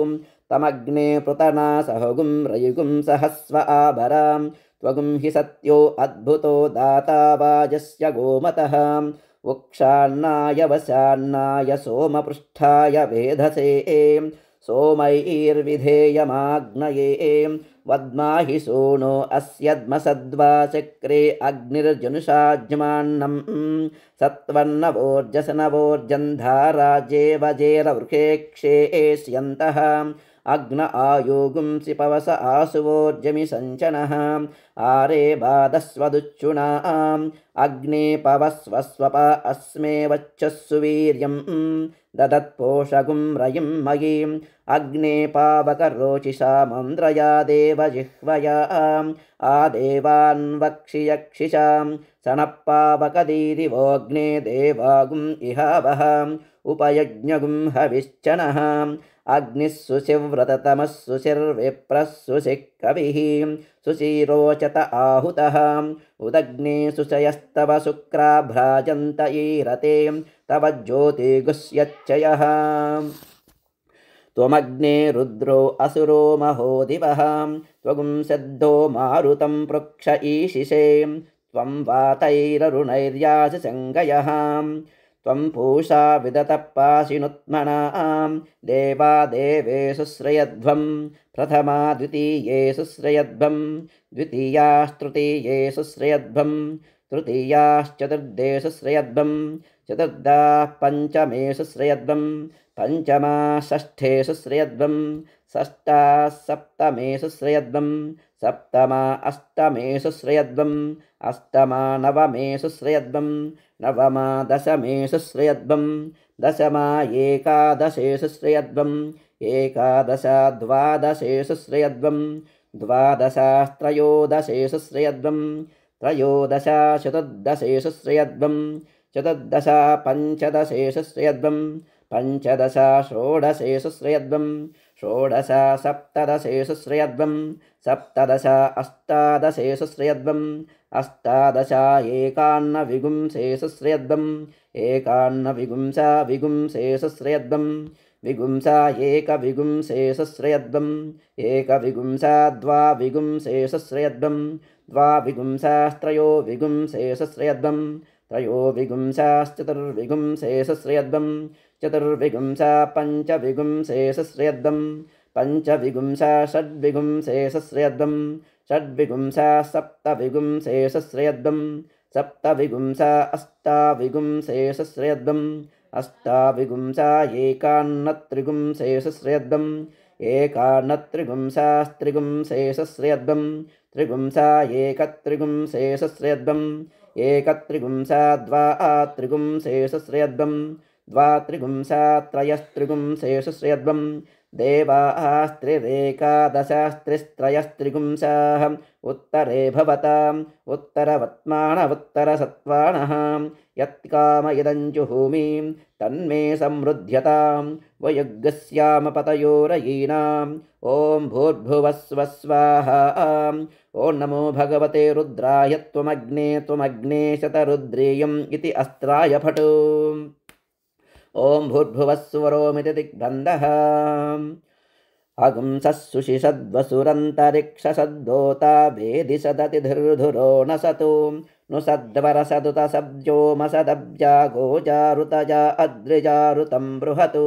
Speaker 1: तमग्ने पृतना सहगुं रयुगुं सहस्व आभरां त्वगुं हि सत्यो अद्भुतो दाता वाजस्य गोमतः उक्षान्नाय वशान्नाय सोमपृष्ठाय वेधसे सोमैर्विधेयमाग्नये वद्माहि सूनो अस्यद्मसद्वा चक्रे अग्निर्जनुषाज्मान्नं सत्वन्नवोर्जसनवोर्जन्धाराजेवजेरवृक्षेक्षेष्यन्तः अग्न आयोगुंसि पवस आसुवोर्जमि सञ्चनः आरे बाधस्वदुच्चुनाम् अग्ने पवस्वस्वप अस्मे वच्छस्सु वीर्यं ददत्पोषगुं रयिं मयीम् अग्ने पावकरोचिषा मन्द्रया देवजिह्वया आदेवान् वक्षियक्षिषां सनपावकदीदिवोऽग्ने देवागुम् इहावः उपयज्ञगुं हविश्चनः अग्निः सुशिव्रततमः सुशिर्विप्रः सुशिकविः सुशिरोचत आहुतः उदग्ने सुशयस्तव शुक्राभ्राजन्त ईरते तव ज्योतिगुष्यच्चयः त्वमग्ने रुद्रो असुरो महो दिवः त्वगुं सद्धो मारुतं पृक्ष ईशिषे त्वं वातैररुणैर्यासि सङ्गयः त्वं पूषा विदतः पाशिनुत्मनां देवा देवेषु श्रयध्वं प्रथमा द्वितीयेषु श्रयध्वं द्वितीयास्तृतीयेषु श्रयध्वं तृतीयाश्चतुर्देषु श्रयध्वं चतुर्दाः पञ्चमेषु श्रयध्वं पञ्चमा षष्ठेषु श्रयध्वं षष्ठा सप्तमेषु श्रयध्वं सप्तमा अष्टमेषु श्रयध्वं अष्टमा नवमेषु श्रयध्वं नवमा दशमेषु श्रयध्वं दशमा एकादशेषु श्रयध्वं एकादशा द्वादशेषु श्रयध्वं द्वादशास्त्रयोदशेषु श्रयध्वं त्रयोदशा चतुर्दशेषु श्रयध्वं चतुर्दशा पञ्चदशेषु श्रयध्वं पञ्चदशा षोडशेषु श्रयध्वं षोडशा सप्तदशेषु श्रयध्वं सप्तदशा अष्टादशेषु श्रयध्वं अष्टादशा एकान्नविगुंसेषु श्रयध्वं एकान्नविगुंसा विगुंसेषु श्रयध्वं विगुंसा एकविगुंसेषु श्रयध्वं एकविगुंसा द्वाविगुंसेषु श्रयध्वं द्वाविगुंसास्त्रयो विगुंसेषु श्रयध्वं त्रयोविगुंसाश्चतुर्विगुंसेषु श्रयध्वं चतुर्विगुंसा पञ्चविगुंसेषु श्रयध्वं पञ्चविगुंसा षड्विगुंसेषु श्रयध्वं षड्विगुंसा सप्तविगुंसेषु श्रयध्वं सप्तविगुंसा अष्टाविगुंसेषु श्रयध्वं अष्टाविगुंसा एकान्नत्रिगुंसेषु श्रयध्वं एकान्नत्रिगुंसास्त्रिगुंसेषु श्रयध्वं त्रिगुंसा एकत्रिगुंसेषु श्रयध्वं एकत्रिगुंसा द्वात्रिगुंसेषु श्रयध्वं द्वात्रिगुंसा त्रयस्त्रिगुंसेषु श्रयध्वं देवास्त्रिरेकादशास्त्रिस्त्रयस्त्रिपुंसाः उत्तरे भवताम् उत्तरवत्मानवुत्तरसत्त्वानः यत्कामयदञ्जुहूमि तन्मे समृध्यतां वयुग्स्यामपतयोरयीनाम् ॐ भूर्भुवस्वः स्वाहा ॐ नमो भगवते रुद्राय त्वमग्ने शतरुद्रीयम् इति अस्त्राय फट् ॐ भूर्भुवस्वरोमिति दिग्बन्धः अगुंसः सुषिषद्वसुरन्तरिक्षसद्दोता वेदि सदतिधिर्धुरो न सतु नु सद्वरसदुतसब्जोमसदब्जा गोजारुतजा अद्रिजारुतं बृहतु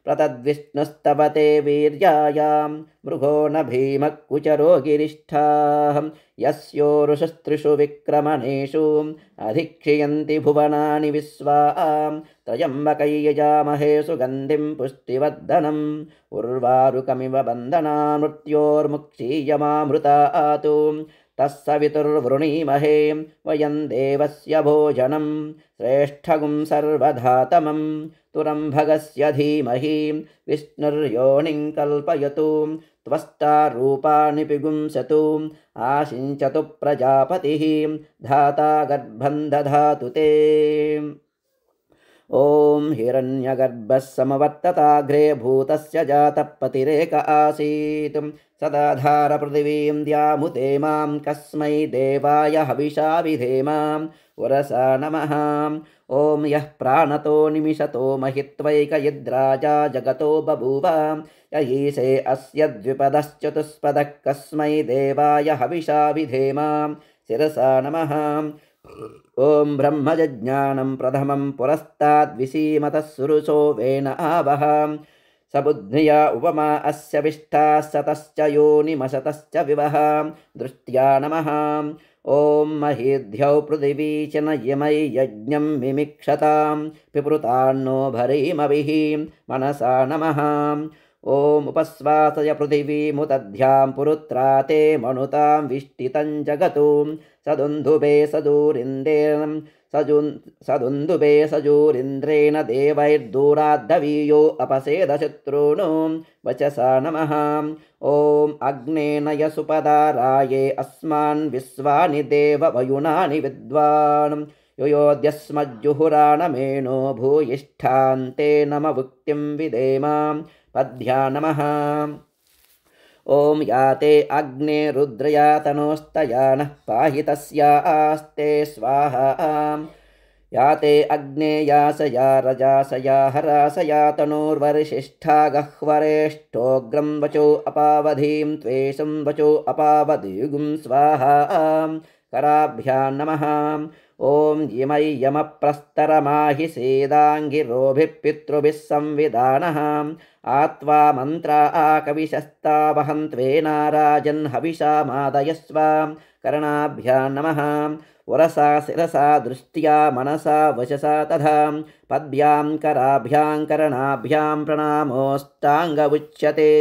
Speaker 1: प्रतद्विष्णुस्तवते वीर्यायां मृगो न भीमः कुचरो गिरिष्ठाः यस्योरुषस्त्रिषु विक्रमणेषु अधिक्षियन्ति भुवनानि विश्वाम् त्रयम्बकैयजामहे सुगन्धिं पुष्टिवर्धनम् उर्वारुकमिव बन्धना मृत्योर्मुक्षीयमामृतातु तस्सवितुर्वृणीमहे वयं देवस्य भोजनं श्रेष्ठगुं सर्वधातमं तुरम्भगस्य धीमहि विष्णुर्योनिं कल्पयतु त्वष्टा रूपाणि पिगुंसतु आशिञ्चतु प्रजापतिः धाता गर्भं दधातु ते ॐ हिरण्यगर्भः समवर्तताग्रे भूतस्य जातः पतिरेक आसीत् सदाधार पृथिवीं द्यामुते मां कस्मै देवाय हविषा विधेमां उरसा नमः ॐ यः प्राणतो निमिषतो महित्वैकयद्राजा जगतो बभूव यईशे अस्य द्विपदश्चतुष्पदः कस्मै देवाय हविषा विधेमां शिरसा नमः ॐ ब्रह्मजज्ञानं प्रथमं पुरस्ताद्विसीमतः सुरुचो वेन आवह सबुद्ध्या उपमा अस्य विष्टाः सतश्च योनिमशतश्च विवह दृष्ट्या नमः ॐ महीध्यौ पृथिवी च न यमै यज्ञं मिमिक्षतां पिपृतान्नो भरीमभिः मनसा नमः ॐ उपस्वासय पृथिवीमुतध्यां पुरुत्रा ते मनुतां विष्टितं जगतु सदुन्दुभे सजूरिन्द्रेण देवैर्दूराद्धवीयो अपसेदशत्रूणो वचसा नमः ॐ अग्नेनय सुपदाराये अस्मान् विश्वानि देववयुनानि विद्वान् योयोद्यस्मज्जुहुराणमेनो भूयिष्ठान्ते नमभुक्तिं विधेमां पद्भ्या नमः ॐ याते अग्ने रुद्रयातनोस्तया नः पाहि तस्यास्ते स्वाहा याते अग्ने यासया रजासया हरासया तनोर्वर्षिष्ठा गह्वरेष्ठोग्रं वचो अपावधीं त्वेषं वचो अपावधियुगुं स्वाहा कराभ्यां नमः ॐ इमै यमप्रस्तरमाहि सेदाङ्गिरोभिः पितृभिः संविधानः आत्वा मन्त्रा आकविशस्ता वहन्त्वेनाराजन् हविषा मादयस्व कर्णाभ्यां नमः वरसा शिरसा दृष्ट्या मनसा वचसा तथा पद्भ्यां कराभ्यां कर्णाभ्यां प्रणामोऽष्टाङ्ग उच्यते।